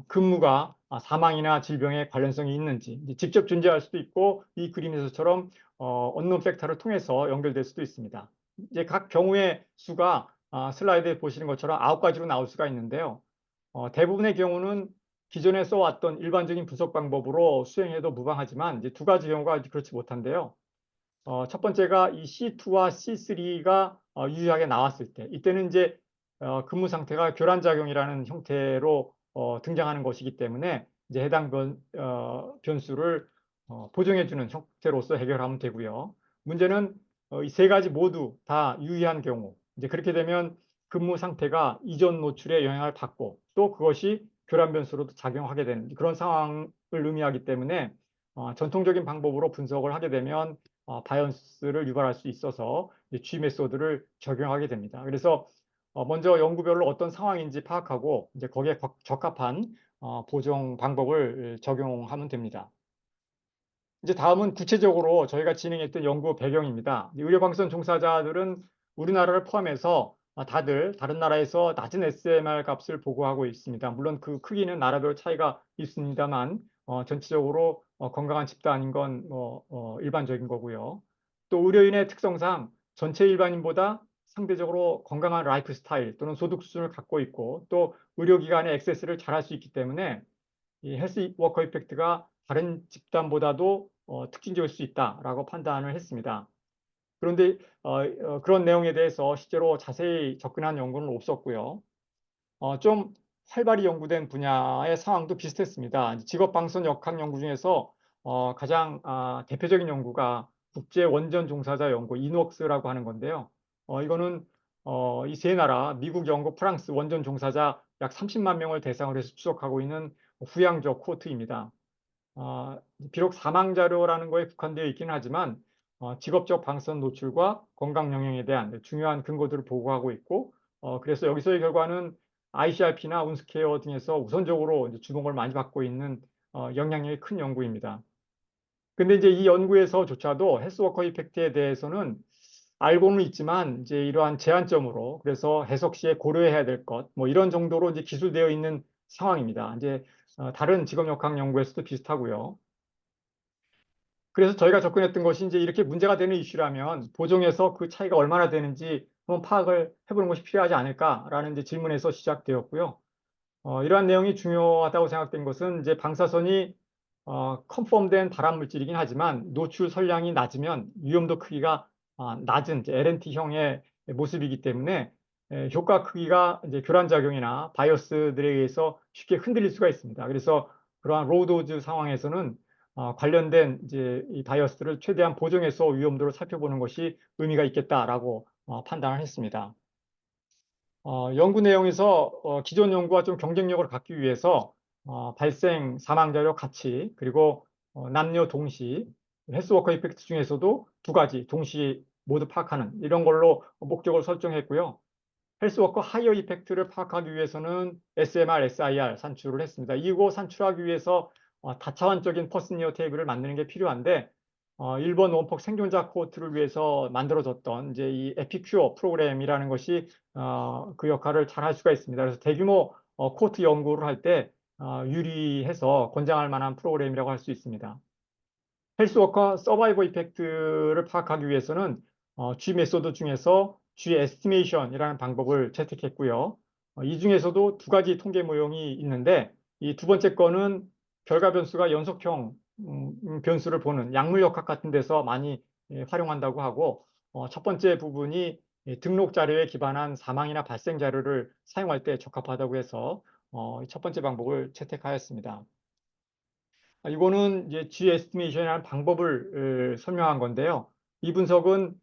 근무가 사망이나 질병에 관련성이 있는지 직접 존재할 수도 있고 이 그림에서처럼 언론 팩터를 통해서 연결될 수도 있습니다. 이제 각 경우의 수가 슬라이드에 보시는 것처럼 9가지로 나올 수가 있는데요. 대부분의 경우는 기존에 써왔던 일반적인 분석 방법으로 수행해도 무방하지만 이제 2가지 경우가 그렇지 못한데요. 첫 번째가 이 C2와 C3가 유의하게 나왔을 때 이때는 이제 근무 상태가 교란작용이라는 형태로 등장하는 것이기 때문에 이제 해당 변수를 보정해주는 형태로서 해결하면 되고요. 문제는 이 3가지 모두 다 유의한 경우 이제 그렇게 되면 근무 상태가 이전 노출에 영향을 받고 또 그것이 교란 변수로도 작용하게 되는 그런 상황을 의미하기 때문에 전통적인 방법으로 분석을 하게 되면 바이어스를 유발할 수 있어서 G 메소드를 적용하게 됩니다. 그래서 먼저 연구별로 어떤 상황인지 파악하고 이제 거기에 적합한 보정 방법을 적용하면 됩니다. 이제 다음은 구체적으로 저희가 진행했던 연구 배경입니다. 의료방송 종사자들은 우리나라를 포함해서 다들 다른 나라에서 낮은 SMR 값을 보고하고 있습니다. 물론 그 크기는 나라별 차이가 있습니다만 전체적으로 건강한 집단인 건 일반적인 거고요. 또 의료인의 특성상 전체 일반인보다 상대적으로 건강한 라이프 스타일 또는 소득 수준을 갖고 있고 또 의료기관의 액세스를 잘할 수 있기 때문에 이 헬스 워커 이펙트가 다른 집단보다도 특징적일 수 있다라고 판단을 했습니다. 그런데 그런 내용에 대해서 실제로 자세히 접근한 연구는 없었고요. 좀 활발히 연구된 분야의 상황도 비슷했습니다. 직업방송 역학 연구 중에서 가장 대표적인 연구가 국제 원전 종사자 연구 이녹스라고 하는 건데요. 이거는 이 세 나라 미국, 영국, 프랑스 원전 종사자 약 30만 명을 대상으로 해서 추적하고 있는 후양적 코호트입니다. 비록 사망 자료라는 거에 국한되어 있기는 하지만 직업적 방사선 노출과 건강 영향에 대한 중요한 근거들을 보고하고 있고 그래서 여기서의 결과는 ICRP나 운스케어 등에서 우선적으로 이제 주목을 많이 받고 있는 영향력이 큰 연구입니다. 근데 이제 이 연구에서조차도 헬스워커 이펙트에 대해서는 알고는 있지만 이제 이러한 제한점으로 그래서 해석 시에 고려해야 될 것 뭐 이런 정도로 이제 기술되어 있는 상황입니다. 이제 다른 직업역학 연구에서도 비슷하고요. 그래서 저희가 접근했던 것이 이제 이렇게 문제가 되는 이슈라면 보정에서 그 차이가 얼마나 되는지 한번 파악을 해보는 것이 필요하지 않을까라는 이제 질문에서 시작되었고요. 이러한 내용이 중요하다고 생각된 것은 이제 방사선이 컨펌된 발암 물질이긴 하지만 노출 선량이 낮으면 위험도 크기가 낮은 LNT형의 모습이기 때문에 효과 크기가 이제 교란작용이나 바이어스들에 의해서 쉽게 흔들릴 수가 있습니다. 그래서 그러한 로우 도즈 상황에서는 관련된 이제 이 바이어스를 최대한 보정해서 위험도를 살펴보는 것이 의미가 있겠다라고 판단을 했습니다. 연구 내용에서 기존 연구와 좀 경쟁력을 갖기 위해서 발생 사망자료 가치 그리고 남녀 동시 헬스워커 이펙트 중에서도 두 가지 동시 모두 파악하는 이런 걸로 목적을 설정했고요. 헬스워커 하이어 이펙트를 파악하기 위해서는 SMR, SIR 산출을 했습니다. 이거 산출하기 위해서 다차원적인 퍼스니어 테이블을 만드는 게 필요한데 일본 원폭 생존자 코호트를 위해서 만들어졌던 이제 이 에피큐어 프로그램이라는 것이 그 역할을 잘 할 수가 있습니다. 그래서 대규모 코호트 연구를 할 때 유리해서 권장할 만한 프로그램이라고 할 수 있습니다. 헬스워커 서바이버 이펙트를 파악하기 위해서는 G 메소드 중에서 G 에스티메이션이라는 방법을 채택했고요. 이 중에서도 두 가지 통계 모형이 있는데 이 두 번째 거는 결과 변수가 연속형 변수를 보는 약물역학 같은 데서 많이 활용한다고 하고 첫 번째 부분이 등록 자료에 기반한 사망이나 발생 자료를 사용할 때 적합하다고 해서 첫 번째 방법을 채택하였습니다. 이거는 이제 G 에스티메이션이라는 방법을 설명한 건데요. 이 분석은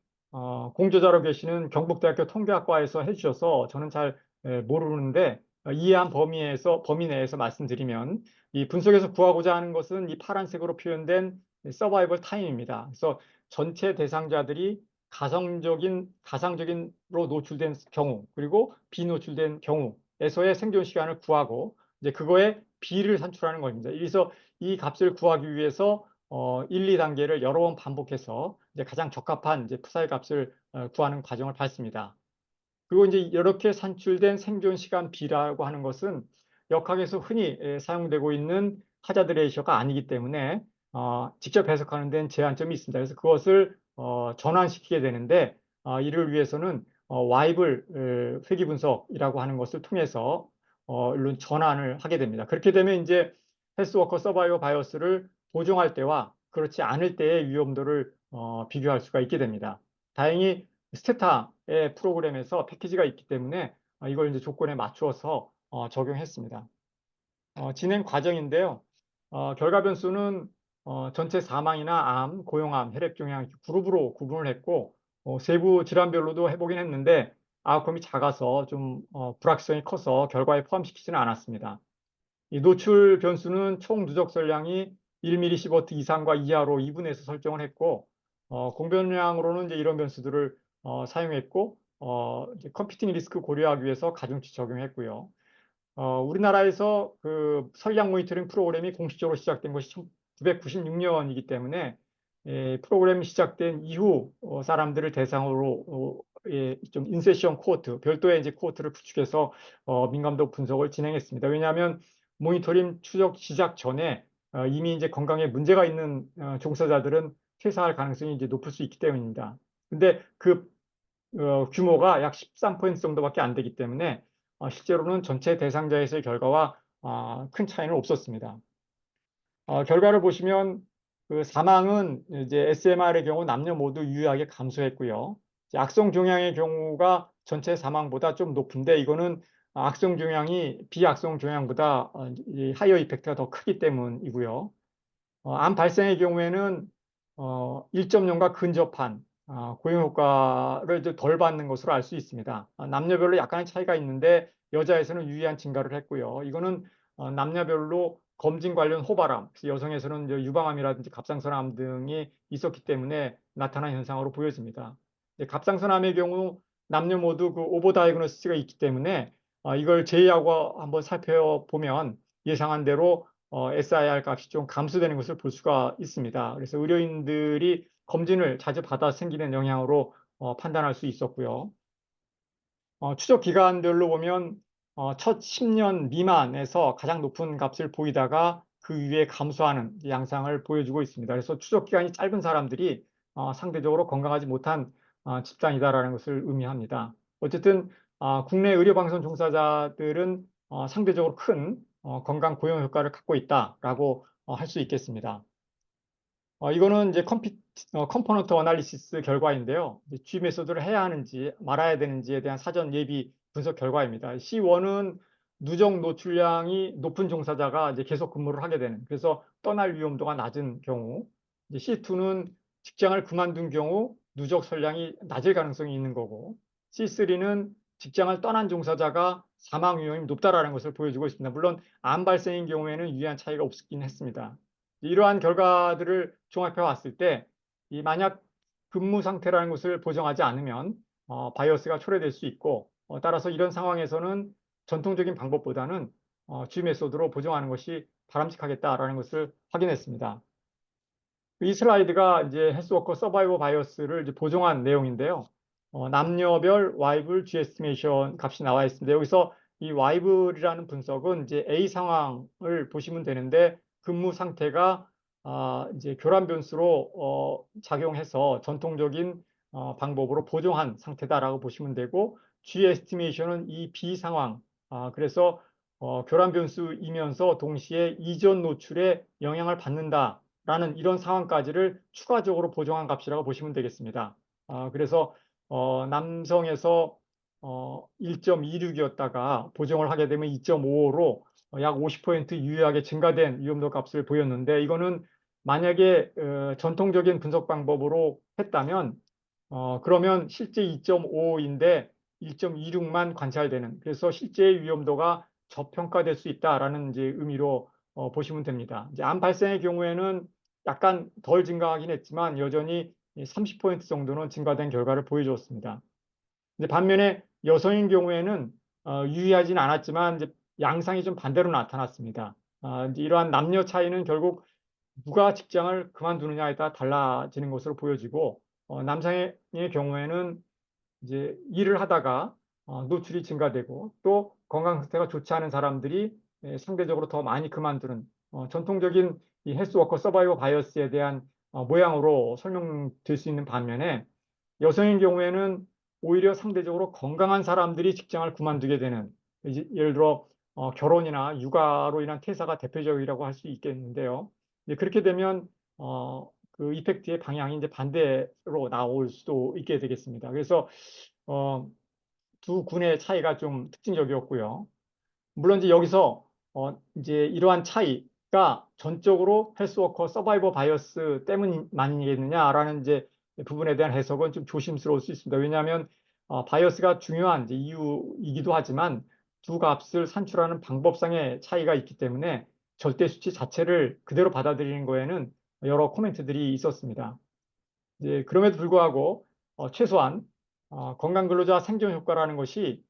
공저자로 계시는 경북대학교 통계학과에서 해주셔서 저는 잘 모르는데 이해한 범위 내에서 말씀드리면 이 분석에서 구하고자 하는 것은 이 파란색으로 표현된 서바이벌 타임입니다. 그래서 전체 대상자들이 가상적인로 노출된 경우 그리고 비노출된 경우에서의 생존 시간을 구하고 이제 그거에 B를 산출하는 겁니다. 그래서 이 값을 구하기 위해서 1, 2단계를 여러 번 반복해서 이제 가장 적합한 이제 푸사의 값을 구하는 과정을 밟습니다. 그리고 이제 이렇게 산출된 생존 시간 B라고 하는 것은 역학에서 흔히 사용되고 있는 하자드 레이셔가 아니기 때문에 직접 해석하는 데는 제한점이 있습니다. 그래서 그것을 전환시키게 되는데 이를 위해서는 와이블 회귀 분석이라고 하는 것을 통해서 물론 전환을 하게 됩니다. 그렇게 되면 이제 헬스워커 서바이버 바이어스를 보정할 때와 그렇지 않을 때의 위험도를 비교할 수가 있게 됩니다. 다행히 스테타의 프로그램에서 패키지가 있기 때문에 이걸 이제 조건에 맞추어서 적용했습니다. 진행 과정인데요. 결과 변수는 전체 사망이나 암, 고용암, 혈액종양 그룹으로 구분을 했고 세부 질환별로도 해보긴 했는데 아웃컴이 작아서 좀 불확실성이 커서 결과에 포함시키지는 않았습니다. 이 노출 변수는 총 누적설량이 1mS 이상과 이하로 2분에서 설정을 했고 공변량으로는 이제 이런 변수들을 사용했고 이제 컴피팅 리스크 고려하기 위해서 가중치 적용했고요. 우리나라에서 그 설량 모니터링 프로그램이 공식적으로 시작된 것이 1996년이기 때문에 프로그램이 시작된 이후 사람들을 대상으로 좀 인세션 코호트, 별도의 이제 코호트를 구축해서 민감도 분석을 진행했습니다. 왜냐하면 모니터링 추적 시작 전에 이미 이제 건강에 문제가 있는 종사자들은 퇴사할 가능성이 이제 높을 수 있기 때문입니다. 근데 그 규모가 약 13% 정도밖에 안 되기 때문에 실제로는 전체 대상자에서의 결과와 큰 차이는 없었습니다. 결과를 보시면 그 사망은 이제 SMR의 경우 남녀 모두 유의하게 감소했고요. 악성 종양의 경우가 전체 사망보다 좀 높은데 이거는 악성 종양이 비악성 종양보다 하이어 이펙트가 더 크기 때문이고요. 암 발생의 경우에는 1.0과 근접한 고용 효과를 이제 덜 받는 것으로 알 수 있습니다. 남녀별로 약간의 차이가 있는데 여자에서는 유의한 증가를 했고요. 이거는 남녀별로 검진 관련 호발암, 여성에서는 유방암이라든지 갑상선암 등이 있었기 때문에 나타난 현상으로 보여집니다. 갑상선암의 경우 남녀 모두 그 오버 다이그노시스가 있기 때문에 이걸 제외하고 한번 살펴보면 예상한 대로 SIR 값이 좀 감소되는 것을 볼 수가 있습니다. 그래서 의료인들이 검진을 자주 받아 생기는 영향으로 판단할 수 있었고요. 추적 기간별로 보면 첫 10년 미만에서 가장 높은 값을 보이다가 그 위에 감소하는 양상을 보여주고 있습니다. 그래서 추적 기간이 짧은 사람들이 상대적으로 건강하지 못한 집단이다라는 것을 의미합니다. 어쨌든 국내 의료방송 종사자들은 상대적으로 큰 건강 고용 효과를 갖고 있다라고 할 수 있겠습니다. 이거는 이제 컴포넌트 어널리시스 결과인데요. G 메소드를 해야 하는지 말아야 되는지에 대한 사전 예비 분석 결과입니다. C1은 누적 노출량이 높은 종사자가 이제 계속 근무를 하게 되는, 그래서 떠날 위험도가 낮은 경우, 이제 C2는 직장을 그만둔 경우 누적 선량이 낮을 가능성이 있는 거고, C3는 직장을 떠난 종사자가 사망 위험이 높다라는 것을 보여주고 있습니다. 물론 암 발생인 경우에는 유의한 차이가 없긴 했습니다. 이러한 결과들을 종합해 왔을 때, 이 만약 근무 상태라는 것을 보정하지 않으면 바이어스가 초래될 수 있고, 따라서 이런 상황에서는 전통적인 방법보다는 G 메소드로 보정하는 것이 바람직하겠다라는 것을 확인했습니다. 이 슬라이드가 이제 헬스워커 서바이버 바이어스를 이제 보정한 내용인데요. 남녀별 와이블 G 에스티메이션 값이 나와 있습니다. 여기서 이 와이블이라는 분석은 이제 A 상황을 보시면 되는데, 근무 상태가 이제 교란 변수로 작용해서 전통적인 방법으로 보정한 상태다라고 보시면 되고, G 에스티메이션은 이 B 상황, 그래서 교란 변수이면서 동시에 이전 노출에 영향을 받는다라는 이런 상황까지를 추가적으로 보정한 값이라고 보시면 되겠습니다. 그래서 남성에서 1.26이었다가 보정을 하게 되면 2.55로 약 50% 유의하게 증가된 위험도 값을 보였는데, 이거는 만약에 전통적인 분석 방법으로 했다면 그러면 실제 2.55인데 1.26만 관찰되는, 그래서 실제의 위험도가 저평가될 수 있다라는 이제 의미로 보시면 됩니다. 이제 암 발생의 경우에는 약간 덜 증가하긴 했지만 여전히 30% 정도는 증가된 결과를 보여주었습니다. 이제 반면에 여성인 경우에는 유의하진 않았지만 이제 양상이 좀 반대로 나타났습니다. 이제 이러한 남녀 차이는 결국 누가 직장을 그만두느냐에 따라 달라지는 것으로 보여지고, 남성의 경우에는 이제 일을 하다가 노출이 증가되고, 또 건강 상태가 좋지 않은 사람들이 상대적으로 더 많이 그만두는 전통적인 이 헬스워커 서바이버 바이어스에 대한 모양으로 설명될 수 있는 반면에, 여성인 경우에는 오히려 상대적으로 건강한 사람들이 직장을 그만두게 되는, 예를 들어 결혼이나 육아로 인한 퇴사가 대표적이라고 할 수 있겠는데요. 그렇게 되면 그 이펙트의 방향이 이제 반대로 나올 수도 있게 되겠습니다. 그래서 두 군의 차이가 좀 특징적이었고요. 물론 이제 여기서 이제 이러한 차이가 전적으로 헬스워커 서바이버 바이어스 때문만이겠느냐라는 이제 부분에 대한 해석은 좀 조심스러울 수 있습니다. 왜냐하면 바이어스가 중요한 이제 이유이기도 하지만 두 값을 산출하는 방법상의 차이가 있기 때문에 절대 수치 자체를 그대로 받아들이는 거에는 여러 코멘트들이 있었습니다. 이제 그럼에도 불구하고 최소한 건강 근로자 생존 효과라는 것이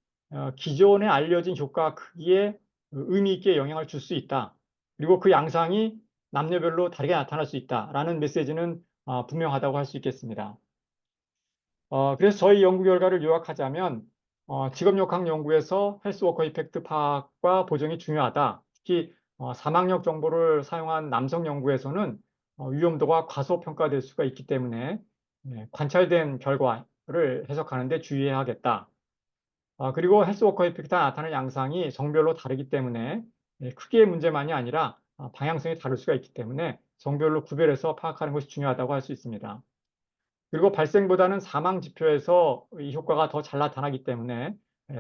기존에 알려진 효과 크기에 의미 있게 영향을 줄 수 있다. 그리고 그 양상이 남녀별로 다르게 나타날 수 있다라는 메시지는 분명하다고 할 수 있겠습니다. 그래서 저희 연구 결과를 요약하자면, 직업역학 연구에서 헬스워커 이펙트 파악과 보정이 중요하다. 특히 사망력 정보를 사용한 남성 연구에서는 위험도가 과소평가될 수가 있기 때문에 관찰된 결과를 해석하는 데 주의해야겠다. 그리고 헬스워커 이펙트가 나타나는 양상이 성별로 다르기 때문에 크기의 문제만이 아니라 방향성이 다를 수가 있기 때문에 성별로 구별해서 파악하는 것이 중요하다고 할 수 있습니다. 그리고 발생보다는 사망 지표에서 이 효과가 더 잘 나타나기 때문에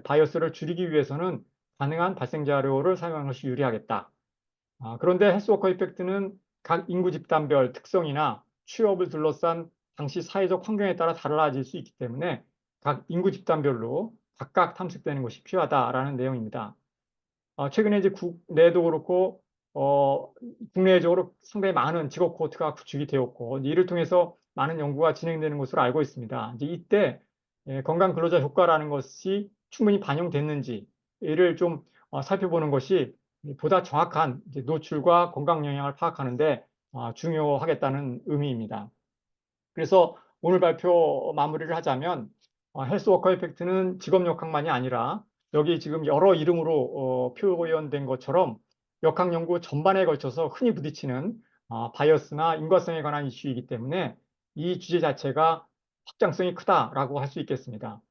바이어스를 줄이기 위해서는 가능한 발생 자료를 사용하는 것이 유리하겠다. 그런데 헬스워커 이펙트는 각 인구 집단별 특성이나 취업을 둘러싼 당시 사회적 환경에 따라 달라질 수 있기 때문에 각 인구 집단별로 각각 탐색되는 것이 필요하다라는 내용입니다. 최근에 이제 국내도 그렇고 국내적으로 상당히 많은 직업 코호트가 구축이 되었고, 이를 통해서 많은 연구가 진행되는 것으로 알고 있습니다. 이제 이때 건강 근로자 효과라는 것이 충분히 반영됐는지를 좀 살펴보는 것이 보다 정확한 이제 노출과 건강 영향을 파악하는데 중요하겠다는 의미입니다. 그래서 오늘 발표 마무리를 하자면, 헬스워커 이펙트는 직업역학만이 아니라 여기 지금 여러 이름으로 표현된 것처럼 역학 연구 전반에 걸쳐서 흔히 부딪히는 바이어스나 인과성에 관한 이슈이기 때문에 이 주제 자체가 확장성이 크다라고 할 수 있겠습니다.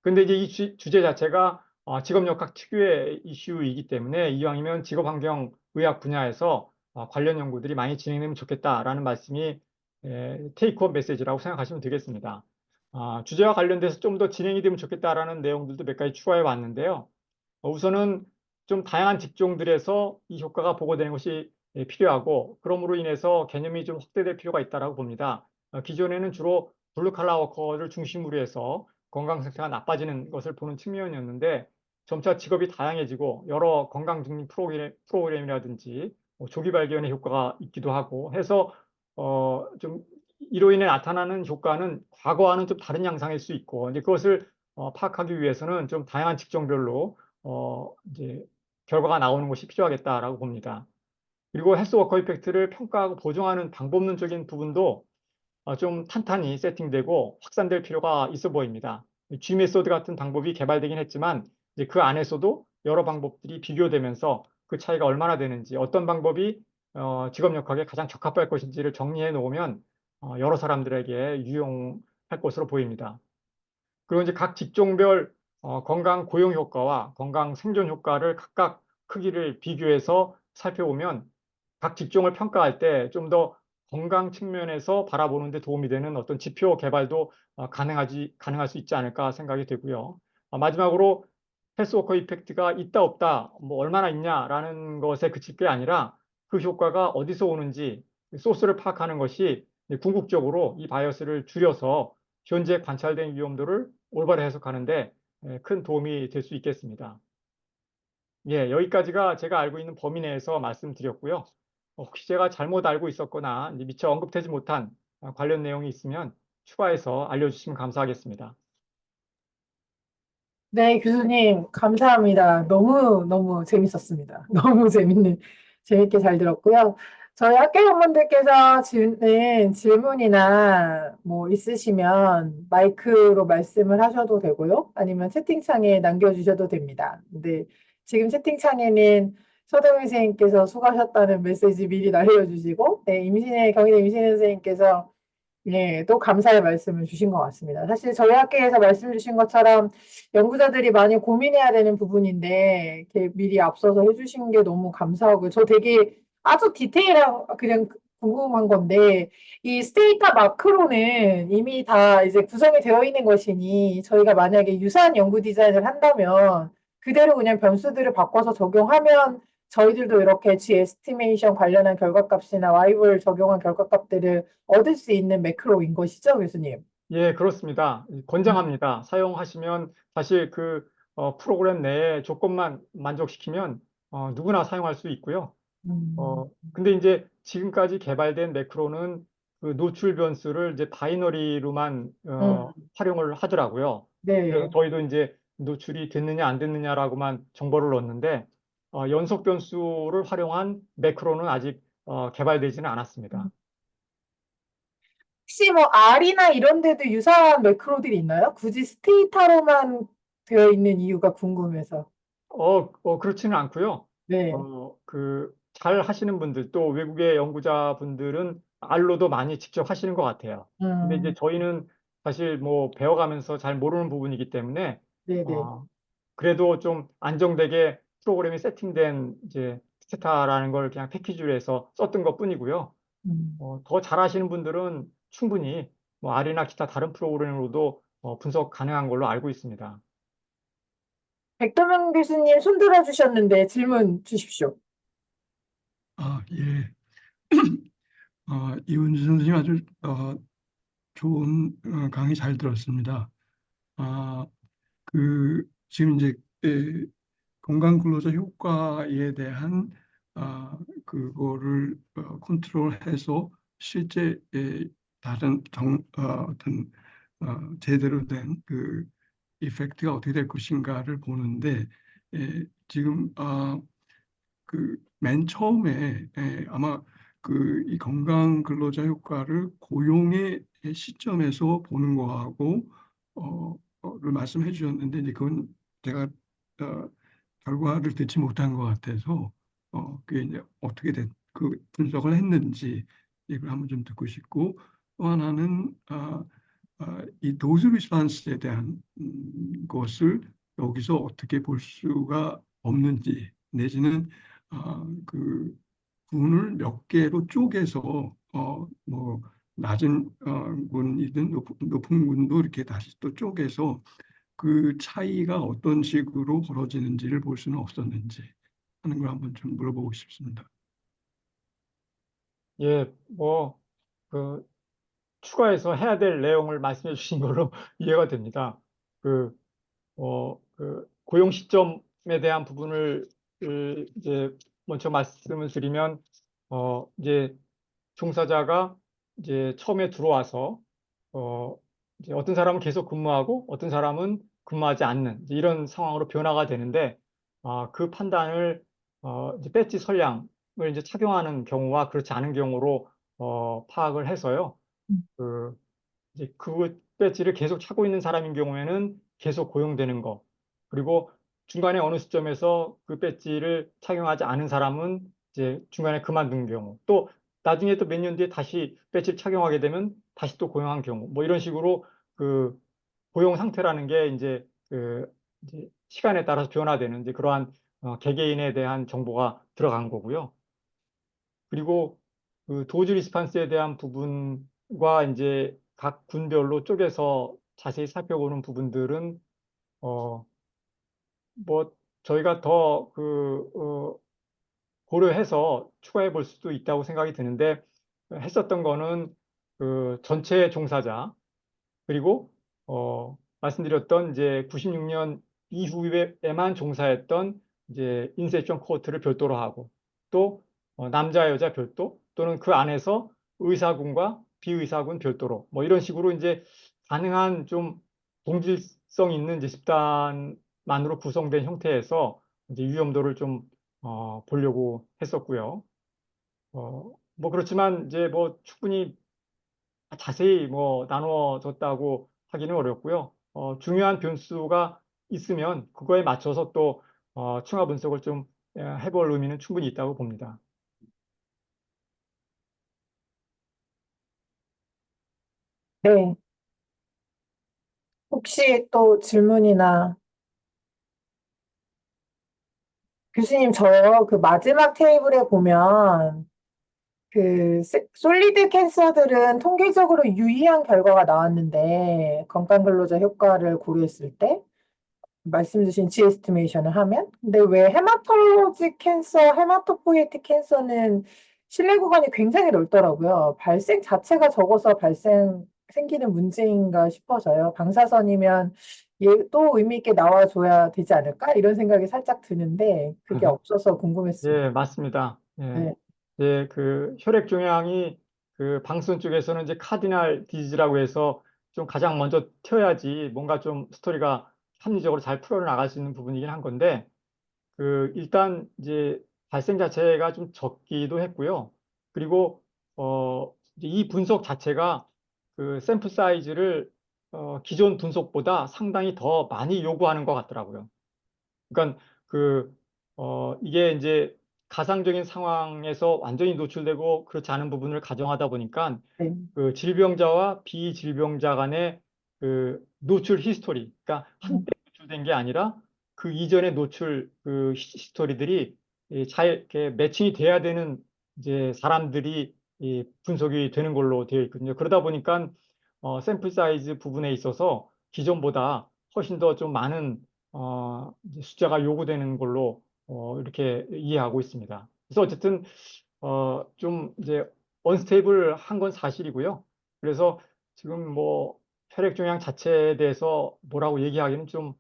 근데 이제 이 주제 자체가 직업역학 특유의 이슈이기 때문에 이왕이면 직업환경의학 분야에서 관련 연구들이 많이 진행되면 좋겠다라는 말씀이 테이크홈 메시지라고 생각하시면 되겠습니다. 주제와 관련돼서 좀 더 진행이 되면 좋겠다라는 내용들도 몇 가지 추가해 왔는데요. 우선은 좀 다양한 직종들에서 이 효과가 보고되는 것이 필요하고 그러므로 인해서 개념이 좀 확대될 필요가 있다고 봅니다. 기존에는 주로 블루칼라 워커를 중심으로 해서 건강 상태가 나빠지는 것을 보는 측면이었는데 점차 직업이 다양해지고 여러 건강 증진 프로그램이라든지 조기 발견의 효과가 있기도 하고 해서 좀 이로 인해 나타나는 효과는 과거와는 좀 다른 양상일 수 있고 이제 그것을 파악하기 위해서는 좀 다양한 직종별로 이제 결과가 나오는 것이 필요하겠다라고 봅니다. 그리고 헬스워커 이펙트를 평가하고 보정하는 방법론적인 부분도 좀 탄탄히 세팅되고 확산될 필요가 있어 보입니다. G 메소드 같은 방법이 개발되긴 했지만 이제 그 안에서도 여러 방법들이 비교되면서 그 차이가 얼마나 되는지 어떤 방법이 직업 역학에 가장 적합할 것인지를 정리해 놓으면 여러 사람들에게 유용할 것으로 보입니다. 그리고 이제 각 직종별 건강 고용 효과와 건강 생존 효과를 각각 크기를 비교해서 살펴보면 각 직종을 평가할 때 좀 더 건강 측면에서 바라보는 데 도움이 되는 어떤 지표 개발도 가능할 수 있지 않을까 생각이 되고요. 마지막으로 헬스워커 이펙트가 있다 없다 뭐 얼마나 있냐라는 것에 그칠 게 아니라 그 효과가 어디서 오는지 소스를 파악하는 것이 궁극적으로 이 바이어스를 줄여서 현재 관찰된 위험도를 올바로 해석하는 데 큰 도움이 될 수 있겠습니다. 예, 여기까지가 제가 알고 있는 범위 내에서 말씀드렸고요. 혹시 제가 잘못 알고 있었거나 미처 언급되지 못한 관련 내용이 있으면 추가해서 알려주시면 감사하겠습니다. 네, 교수님, 감사합니다. 너무너무 재밌었습니다. 너무 재밌게 잘 들었고요. 저희 학교 학부모님들께서 주는 질문이나 뭐 있으시면 마이크로 말씀을 하셔도 되고요. 아니면 채팅창에 남겨주셔도 됩니다. 근데 지금 채팅창에는 서대문 선생님께서 수고하셨다는 메시지 미리 날려주시고, 네, 경희대 임신혜 선생님께서 예, 또 감사의 말씀을 주신 것 같습니다. 사실 저희 학교에서 말씀 주신 것처럼 연구자들이 많이 고민해야 되는 부분인데, 이렇게 미리 앞서서 해주신 게 너무 감사하고요. 저 되게 아주 디테일한, 그냥 궁금한 건데, 이 스테이터 마크로는 이미 다 이제 구성이 되어 있는 것이니, 저희가 만약에 유사한 연구 디자인을 한다면, 그대로 그냥 변수들을 바꿔서 적용하면, 저희들도 이렇게 G 에스티메이션 관련한 결과값이나 Y볼 적용한 결과값들을 얻을 수 있는 매크로인 것이죠, 교수님? 예, 그렇습니다. 음, 권장합니다. 사용하시면 사실 그 프로그램 내에 조건만 만족시키면 누구나 사용할 수 있고요. 음, 근데 이제 지금까지 개발된 매크로는 그 노출 변수를 이제 바이너리로만 음, 활용을 하더라고요. 그래서 네. 저희도 이제 노출이 됐느냐 안 됐느냐라고만 정보를 넣었는데 연속 변수를 활용한 매크로는 아직 개발되지는 않았습니다. 혹시 뭐 R이나 이런 데도 유사한 매크로들이 있나요? 굳이 스테이터로만 되어 있는 이유가 궁금해서. 그렇지는 않고요. 네. 잘 하시는 분들, 또 외국의 연구자분들은 알로도 많이 직접 하시는 것 같아요. 근데 이제 음, 저희는 사실 뭐 배워가면서 잘 모르는 부분이기 때문에, 네네. 어, 그래도 좀 안정되게 프로그램이 세팅된 이제 스테타라는 걸 그냥 패키지로 해서 썼던 것 뿐이고요. 음. 더 잘하시는 분들은 충분히 뭐 R이나 기타 다른 프로그램으로도 분석 가능한 걸로 알고 있습니다. 백도명 교수님 손 들어주셨는데 질문 주십시오. 예. 이은주 선생님 아주 좋은 강의 잘 들었습니다. 아, 지금 이제 건강 근로자 효과에 대한 그거를 컨트롤해서 실제 다른 어떤 제대로 된 그 이펙트가 어떻게 될 것인가를 보는데 지금 그 맨 처음에 아마 그 이 건강 근로자 효과를 고용의 시점에서 보는 거하고 를 말씀해 주셨는데 이제 그건 제가 어, 결과를 듣지 못한 것 같아서 그게 이제 어떻게 그 분석을 했는지 이걸 한번 좀 듣고 싶고 또 하나는 이 도즈 리스판스에 대한 것을 여기서 어떻게 볼 수가 없는지 내지는 그 군을 몇 개로 쪼개서 뭐 낮은 군이든 높은 군도 이렇게 다시 또 쪼개서 그 차이가 어떤 식으로 벌어지는지를 볼 수는 없었는지 하는 걸 한번 좀 물어보고 싶습니다. 예, 뭐, 그, 추가해서 해야 될 내용을 말씀해 주신 걸로 이해가 됩니다. 그, 고용 시점에 대한 부분을 이제 먼저 말씀을 드리면, 이제 종사자가 이제 처음에 들어와서, 이제 어떤 사람은 계속 근무하고 어떤 사람은 근무하지 않는 이제 이런 상황으로 변화가 되는데, 그 판단을, 이제 배지 선량을 이제 착용하는 경우와 그렇지 않은 경우로, 파악을 해서요. 그, 이제 그 배지를 계속 차고 있는 사람인 경우에는 계속 고용되는 거. 그리고 중간에 어느 시점에서 그 배지를 착용하지 않은 사람은 이제 중간에 그만둔 경우. 또 나중에 또 몇 년 뒤에 다시 배지를 착용하게 되면 다시 또 고용한 경우. 뭐 이런 식으로 그 고용 상태라는 게 이제 시간에 따라서 변화되는 이제 그러한 개개인에 대한 정보가 들어간 거고요. 그리고 그 도주 리스판스에 대한 부분과 이제 각 군별로 쪼개서 자세히 살펴보는 부분들은 어, 뭐 저희가 더 고려해서 추가해 볼 수도 있다고 생각이 드는데 했었던 거는 그 전체 종사자 그리고 말씀드렸던 이제 96년 이후에만 종사했던 이제 인셉션 코호트를 별도로 하고 또 남자 여자 별도 또는 그 안에서 의사군과 비의사군 별도로 뭐 이런 식으로 이제 가능한 좀 동질성 있는 이제 집단만으로 구성된 형태에서 이제 위험도를 좀 보려고 했었고요. 뭐 그렇지만 이제 뭐 충분히 자세히 뭐 나누어졌다고 하기는 어렵고요. 중요한 변수가 있으면 그거에 맞춰서 또 층화 분석을 좀 해볼 의미는 충분히 있다고 봅니다. 네. 혹시 또 질문이나 교수님 저 그 마지막 테이블에 보면 그 솔리드 캔서들은 통계적으로 유의한 결과가 나왔는데 건강 근로자 효과를 고려했을 때 말씀 주신 G 에스티메이션을 하면 근데 왜 헤마톨로지 캔서, 헤마토포ie틱 캔서는 신뢰 구간이 굉장히 넓더라고요. 발생 자체가 적어서 생기는 문제인가 싶어서요. 방사선이면 얘 또 의미 있게 나와줘야 되지 않을까? 이런 생각이 살짝 드는데 그게 없어서 궁금했습니다. 예, 맞습니다. 예, 네. 예, 그 혈액 종양이 그 방송 쪽에서는 이제 카디널 디지라고 해서 좀 가장 먼저 튀어야지 뭔가 좀 스토리가 합리적으로 잘 풀어나갈 수 있는 부분이긴 한 건데 일단 이제 발생 자체가 좀 적기도 했고요. 그리고 이제 이 분석 자체가 그 샘플 사이즈를 기존 분석보다 상당히 더 많이 요구하는 것 같더라고요. 그러니까 이게 이제 가상적인 상황에서 완전히 노출되고 그렇지 않은 부분을 가정하다 보니까 네. 그 질병자와 비질병자 간의 그 노출 히스토리, 그러니까 한때 노출된 게 아니라 그 이전의 노출 그 히스토리들이 잘 이렇게 매칭이 돼야 되는 이제 사람들이 분석이 되는 걸로 되어 있거든요. 그러다 보니까 샘플 사이즈 부분에 있어서 기존보다 훨씬 더 좀 많은 이제 숫자가 요구되는 걸로 이렇게 이해하고 있습니다. 그래서 어쨌든 좀 이제 언스테이블 한 건 사실이고요. 그래서 지금 뭐 혈액 종양 자체에 대해서 뭐라고 얘기하기는 좀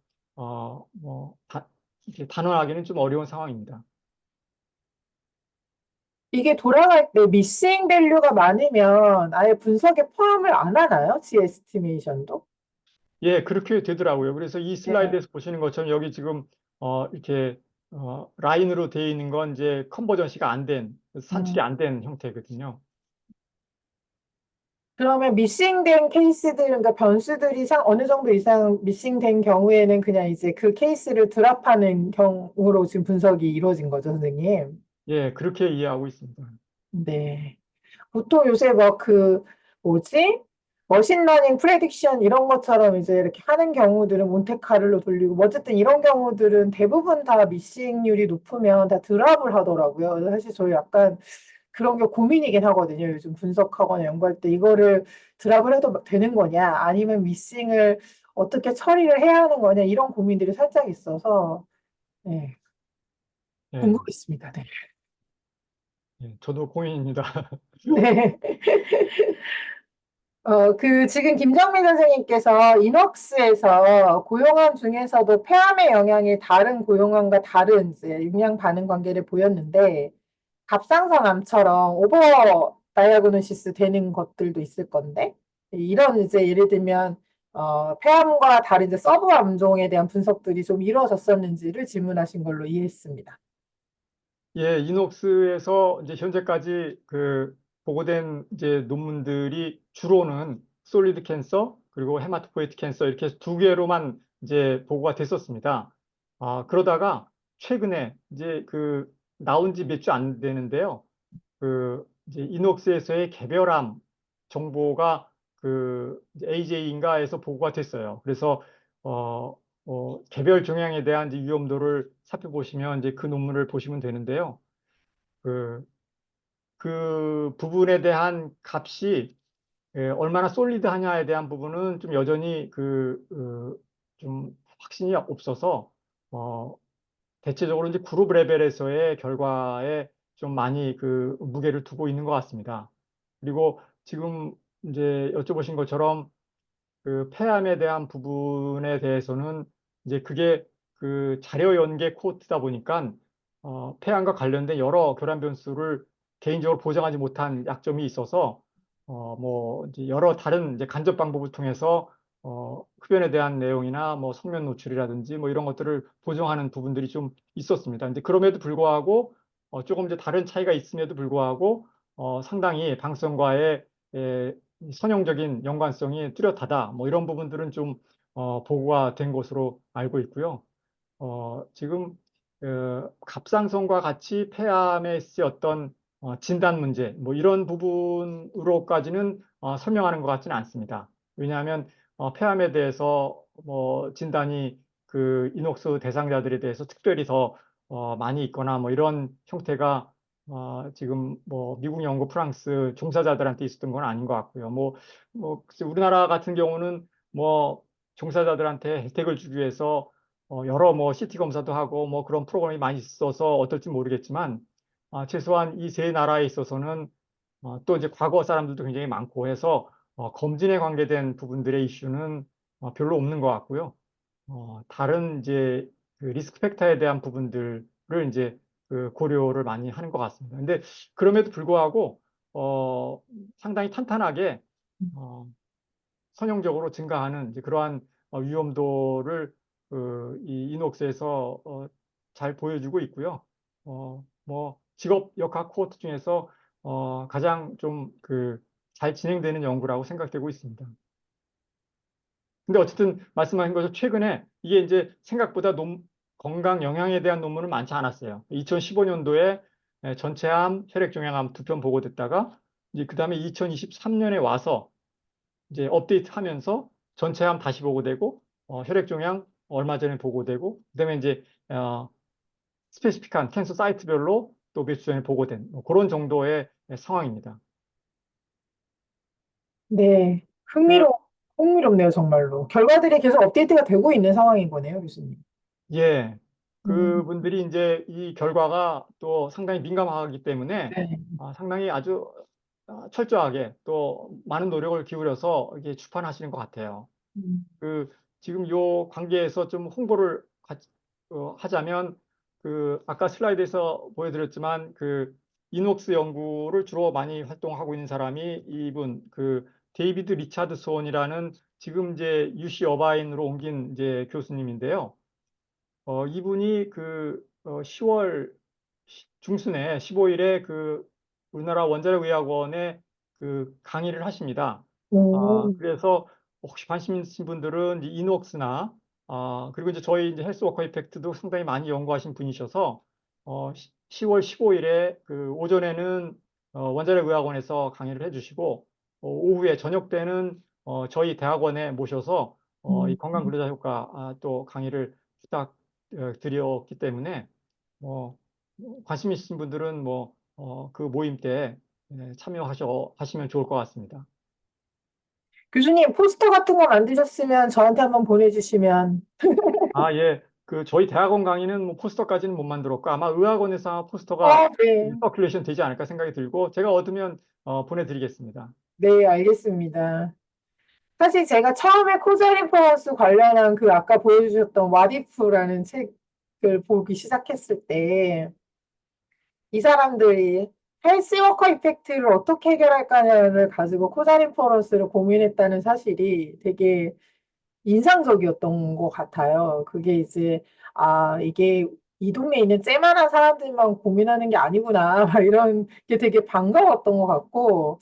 이렇게 단언하기는 좀 어려운 상황입니다. 이게 돌아갈 때 미싱 밸류가 많으면 아예 분석에 포함을 안 하나요? G 에스티메이션도? 예, 그렇게 되더라고요. 그래서 이 네. 슬라이드에서 보시는 것처럼 여기 지금 이렇게 라인으로 되어 있는 건 이제 컨버전시가 안 된, 산출이 안 된 형태거든요. 그러면 미싱된 케이스들, 그러니까 변수들이 어느 정도 이상 미싱된 경우에는 그냥 이제 그 케이스를 드랍하는 경우로 지금 분석이 이루어진 거죠, 선생님. 예, 그렇게 이해하고 있습니다. 네. 보통 요새 뭐 뭐지? 머신러닝 프레딕션 이런 것처럼 이제 이렇게 하는 경우들은 몬테카를로 돌리고, 뭐 어쨌든 이런 경우들은 대부분 다 미싱률이 높으면 다 드랍을 하더라고요. 그래서 사실 저희 약간 그런 게 고민이긴 하거든요. 요즘 분석하거나 연구할 때 이거를 드랍을 해도 되는 거냐, 아니면 미싱을 어떻게 처리를 해야 하는 거냐 이런 고민들이 살짝 있어서 네, 예, 궁금했습니다. 네. 예, 저도 고민입니다. 네. 지금 김정민 선생님께서 이녹스에서 고용함 중에서도 폐암의 영향이 다른 고용함과 다른 이제 영양 반응 관계를 보였는데 갑상선암처럼 오버 다이아그노시스 되는 것들도 있을 건데 이런 이제 예를 들면 폐암과 다른 이제 서브 암종에 대한 분석들이 좀 이루어졌었는지를 질문하신 걸로 이해했습니다. 예, 이녹스에서 이제 현재까지 보고된 이제 논문들이 주로는 솔리드 캔서 그리고 헤마토포이틱 캔서 이렇게 두 개로만 이제 보고가 됐었습니다. 그러다가 최근에 이제 나온 지 몇 주 안 되는데요. 이제 이녹스에서의 개별암 정보가 AJ인가에서 보고가 됐어요. 그래서 개별 종양에 대한 이제 위험도를 살펴보시면 이제 그 논문을 보시면 되는데요. 그, 그 부분에 대한 값이 얼마나 솔리드하냐에 대한 부분은 좀 여전히 좀 확신이 없어서 대체적으로 이제 그룹 레벨에서의 결과에 좀 많이 무게를 두고 있는 것 같습니다. 그리고 지금 이제 여쭤보신 것처럼 폐암에 대한 부분에 대해서는 이제 그게 자료 연계 코호트다 보니까 폐암과 관련된 여러 결함 변수를 개인적으로 보장하지 못한 약점이 있어서 뭐 이제 여러 다른 이제 간접 방법을 통해서 흡연에 대한 내용이나 뭐 성면 노출이라든지 뭐 이런 것들을 보정하는 부분들이 좀 있었습니다. 근데 그럼에도 불구하고 조금 이제 다른 차이가 있음에도 불구하고 상당히 방성과의 선형적인 연관성이 뚜렷하다. 뭐 이런 부분들은 좀 보고가 된 것으로 알고 있고요. 지금 갑상선과 같이 폐암에 있을 어떤 진단 문제, 뭐 이런 부분으로까지는 설명하는 것 같지는 않습니다. 왜냐하면 폐암에 대해서 뭐 진단이 이녹스 대상자들에 대해서 특별히 더 많이 있거나 뭐 이런 형태가 지금 뭐 미국, 영국, 프랑스 종사자들한테 있었던 건 아닌 것 같고요. 글쎄 우리나라 같은 경우는 뭐 종사자들한테 혜택을 주기 위해서 여러 뭐 CT 검사도 하고 뭐 그런 프로그램이 많이 있어서 어떨지 모르겠지만 최소한 이 세 나라에 있어서는 또 이제 과거 사람들도 굉장히 많고 해서 검진에 관계된 부분들의 이슈는 별로 없는 것 같고요. 다른 이제 리스크 팩터에 대한 부분들을 이제 고려를 많이 하는 것 같습니다. 근데 그럼에도 불구하고 상당히 탄탄하게 어, 선형적으로 증가하는 이제 그러한 위험도를 이 이녹스에서 잘 보여주고 있고요. 뭐 직업 역학 코호트 중에서 가장 좀 잘 진행되는 연구라고 생각되고 있습니다. 근데 어쨌든 말씀하신 것처럼 최근에 이게 이제 생각보다 건강 영향에 대한 논문은 많지 않았어요. 2015년도에 전체암, 혈액종양암 두 편 보고됐다가 이제 그다음에 2023년에 와서 이제 업데이트하면서 전체암 다시 보고되고 혈액종양 얼마 전에 보고되고 그다음에 이제 스페시픽한 캔서 사이트별로 또 몇 주 전에 보고된 뭐 그런 정도의 상황입니다. 네, 그, 흥미롭네요, 정말로. 결과들이 계속 업데이트가 되고 있는 상황인 거네요, 교수님. 예, 음, 그분들이 이제 이 결과가 또 상당히 민감하기 때문에 네. 상당히 아주 철저하게 또 많은 노력을 기울여서 이게 출판하시는 것 같아요. 음, 지금 요 관계에서 좀 홍보를 하자면 아까 슬라이드에서 보여드렸지만 이녹스 연구를 주로 많이 활동하고 있는 사람이 이분 데이비드 리차드손이라는 지금 이제 UC 어바인으로 옮긴 이제 교수님인데요. 이분이 10월 중순에 15일에 우리나라 원자력의학원에 강의를 하십니다. 오, 그래서 혹시 관심 있으신 분들은 이제 이녹스나 그리고 이제 저희 이제 헬스워커 이펙트도 상당히 많이 연구하신 분이셔서 10월 15일에 오전에는 원자력의학원에서 강의를 해주시고 오후에 저녁 때는 저희 대학원에 모셔서 이 음, 건강 근로자 효과 또 강의를 부탁드렸기 때문에 관심 있으신 분들은 그 모임 때 참여하시면 좋을 것 같습니다. 교수님 포스터 같은 거 만드셨으면 저한테 한번 보내주시면. 아, 예. 저희 대학원 강의는 뭐 포스터까지는 못 만들었고, 아마 의학원에서 포스터가 네. 서큘레이션 되지 않을까 생각이 들고, 제가 얻으면 보내드리겠습니다. 네, 알겠습니다. 사실 제가 처음에 코자리퍼런스 관련한 그 아까 보여주셨던 와디프라는 책을 보기 시작했을 때 이 사람들이 헬스워커 이펙트를 어떻게 해결할까를 가지고 코자리퍼런스를 고민했다는 사실이 되게 인상적이었던 것 같아요. 그게 이제 이게 이 동네에 있는 째만한 사람들만 고민하는 게 아니구나 막 이런 게 되게 반가웠던 것 같고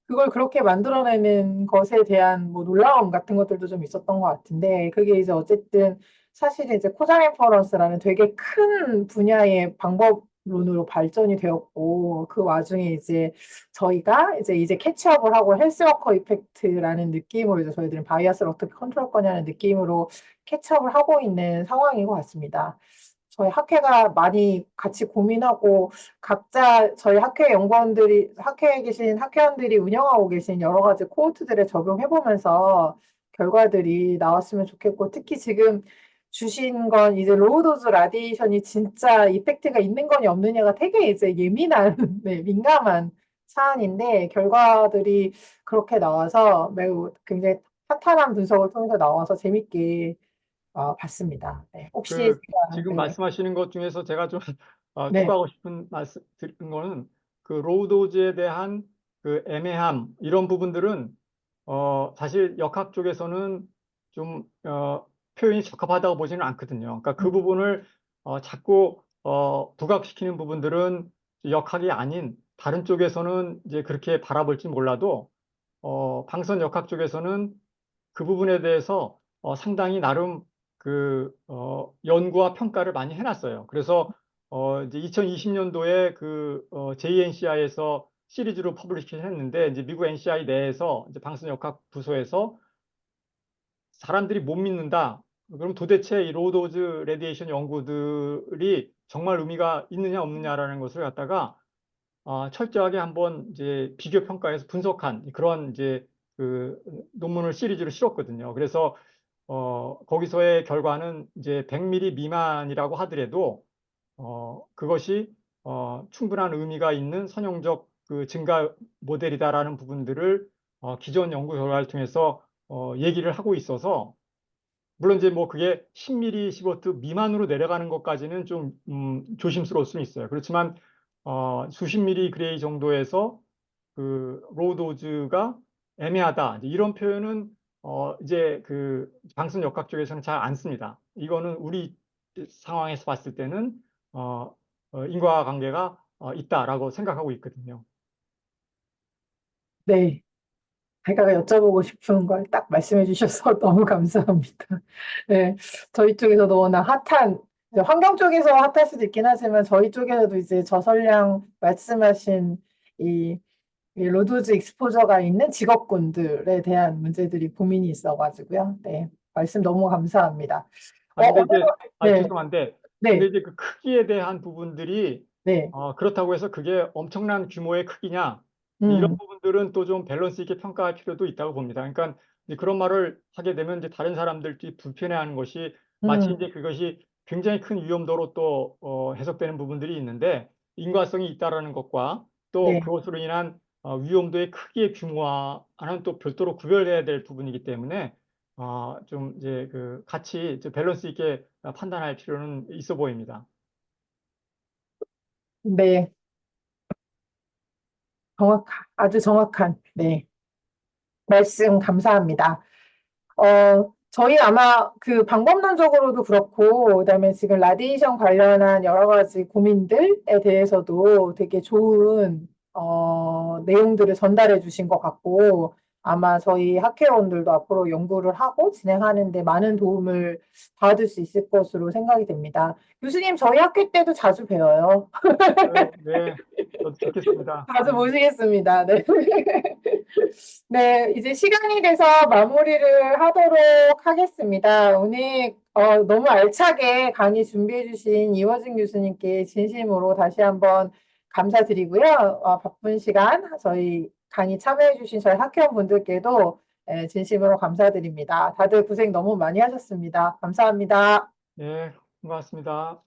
그걸 그렇게 만들어내는 것에 대한 뭐 놀라움 같은 것들도 좀 있었던 것 같은데 그게 이제 어쨌든 사실 이제 코자 인퍼런스라는 되게 큰 분야의 방법론으로 발전이 되었고 그 와중에 이제 저희가 이제 캐치업을 하고 헬스워커 이펙트라는 느낌으로 이제 저희들은 바이어스를 어떻게 컨트롤 거냐는 느낌으로 캐치업을 하고 있는 상황인 것 같습니다. 저희 학회가 많이 같이 고민하고 각자 저희 학회 연구원들이 학회에 계신 학회원들이 운영하고 계신 여러 가지 코호트들에 적용해 보면서 결과들이 나왔으면 좋겠고 특히 지금 주신 건 이제 로우도즈 라디에이션이 진짜 이펙트가 있는 거냐 없느냐가 되게 이제 예민한 네, 민감한 사안인데 결과들이 그렇게 나와서 매우 굉장히 탄탄한 분석을 통해서 나와서 재밌게 봤습니다. 네, 혹시 제가 지금 네, 말씀하시는 것 중에서 제가 좀 네, 추가하고 싶은 말씀 드리는 거는 로우도즈에 대한 애매함 이런 부분들은 사실 역학 쪽에서는 좀 표현이 적합하다고 보지는 않거든요. 그러니까 그 부분을 자꾸 부각시키는 부분들은 역학이 아닌 다른 쪽에서는 이제 그렇게 바라볼지 몰라도 방선 역학 쪽에서는 그 부분에 대해서 상당히 나름 연구와 평가를 많이 해놨어요. 그래서 이제 2020년도에 JNCI에서 시리즈로 퍼블리케이션 했는데 이제 미국 NCI 내에서 이제 방사역학 부서에서 사람들이 못 믿는다. 그럼 도대체 이 로우도즈 레디에이션 연구들이 정말 의미가 있느냐 없느냐라는 것을 갖다가 철저하게 한번 이제 비교 평가해서 분석한 그런 이제 그 논문을 시리즈로 실었거든요. 그래서 거기서의 결과는 이제 100ml 미만이라고 하더라도 그것이 충분한 의미가 있는 선형적 증가 모델이다라는 부분들을 기존 연구 결과를 통해서 얘기를 하고 있어서 물론 이제 뭐 그게 10ml 시버트 미만으로 내려가는 것까지는 좀 조심스러울 수는 있어요. 그렇지만 수십 미리 그레이 정도에서 로우도즈가 애매하다 이런 표현은 이제 방선 역학 쪽에서는 잘 안 씁니다. 이거는 우리 상황에서 봤을 때는 인과관계가 있다라고 생각하고 있거든요. 네. 제가 여쭤보고 싶은 걸 딱 말씀해 주셔서 너무 감사합니다. 네, 저희 쪽에서도 워낙 핫한, 이제 환경 쪽에서 핫할 수도 있긴 하지만 저희 쪽에서도 이제 저설량 말씀하신 이 로드즈 익스포저가 있는 직업군들에 대한 문제들이 고민이 있어가지고요. 네, 말씀 너무 감사합니다. 근데 오늘, 이제 네, 죄송한데 근데 네, 이제 그 크기에 대한 부분들이 네, 그렇다고 해서 그게 엄청난 규모의 크기냐 이런 음, 부분들은 또 좀 밸런스 있게 평가할 필요도 있다고 봅니다. 그러니까 이제 그런 말을 하게 되면 이제 다른 사람들이 불편해하는 것이 마치 이제 그것이 굉장히 큰 위험도로 또 해석되는 부분들이 있는데 인과성이 있다라는 것과 또 네. 그것으로 인한 위험도의 크기의 규모와는 또 별도로 구별해야 될 부분이기 때문에 좀 이제 같이 이제 밸런스 있게 판단할 필요는 있어 보입니다. 네, 아주 정확한, 네, 말씀 감사합니다. 저희 아마 그 방법론적으로도 그렇고, 그다음에 지금 라디에이션 관련한 여러 가지 고민들에 대해서도 되게 좋은, 내용들을 전달해 주신 것 같고, 아마 저희 학회원들도 앞으로 연구를 하고 진행하는데 많은 도움을 받을 수 있을 것으로 생각이 됩니다. 교수님, 저희 학회 때도 자주 뵈어요. 네, 저도 좋겠습니다. 자주 네. 모시겠습니다. 네. 네, 이제 시간이 돼서 마무리를 하도록 하겠습니다. 오늘 너무 알차게 강의 준비해 주신 이워진 교수님께 진심으로 다시 한번 감사드리고요. 바쁜 시간 저희 강의 참여해 주신 저희 학회원분들께도 진심으로 감사드립니다. 다들 고생 너무 많이 하셨습니다. 감사합니다. 예, 고맙습니다.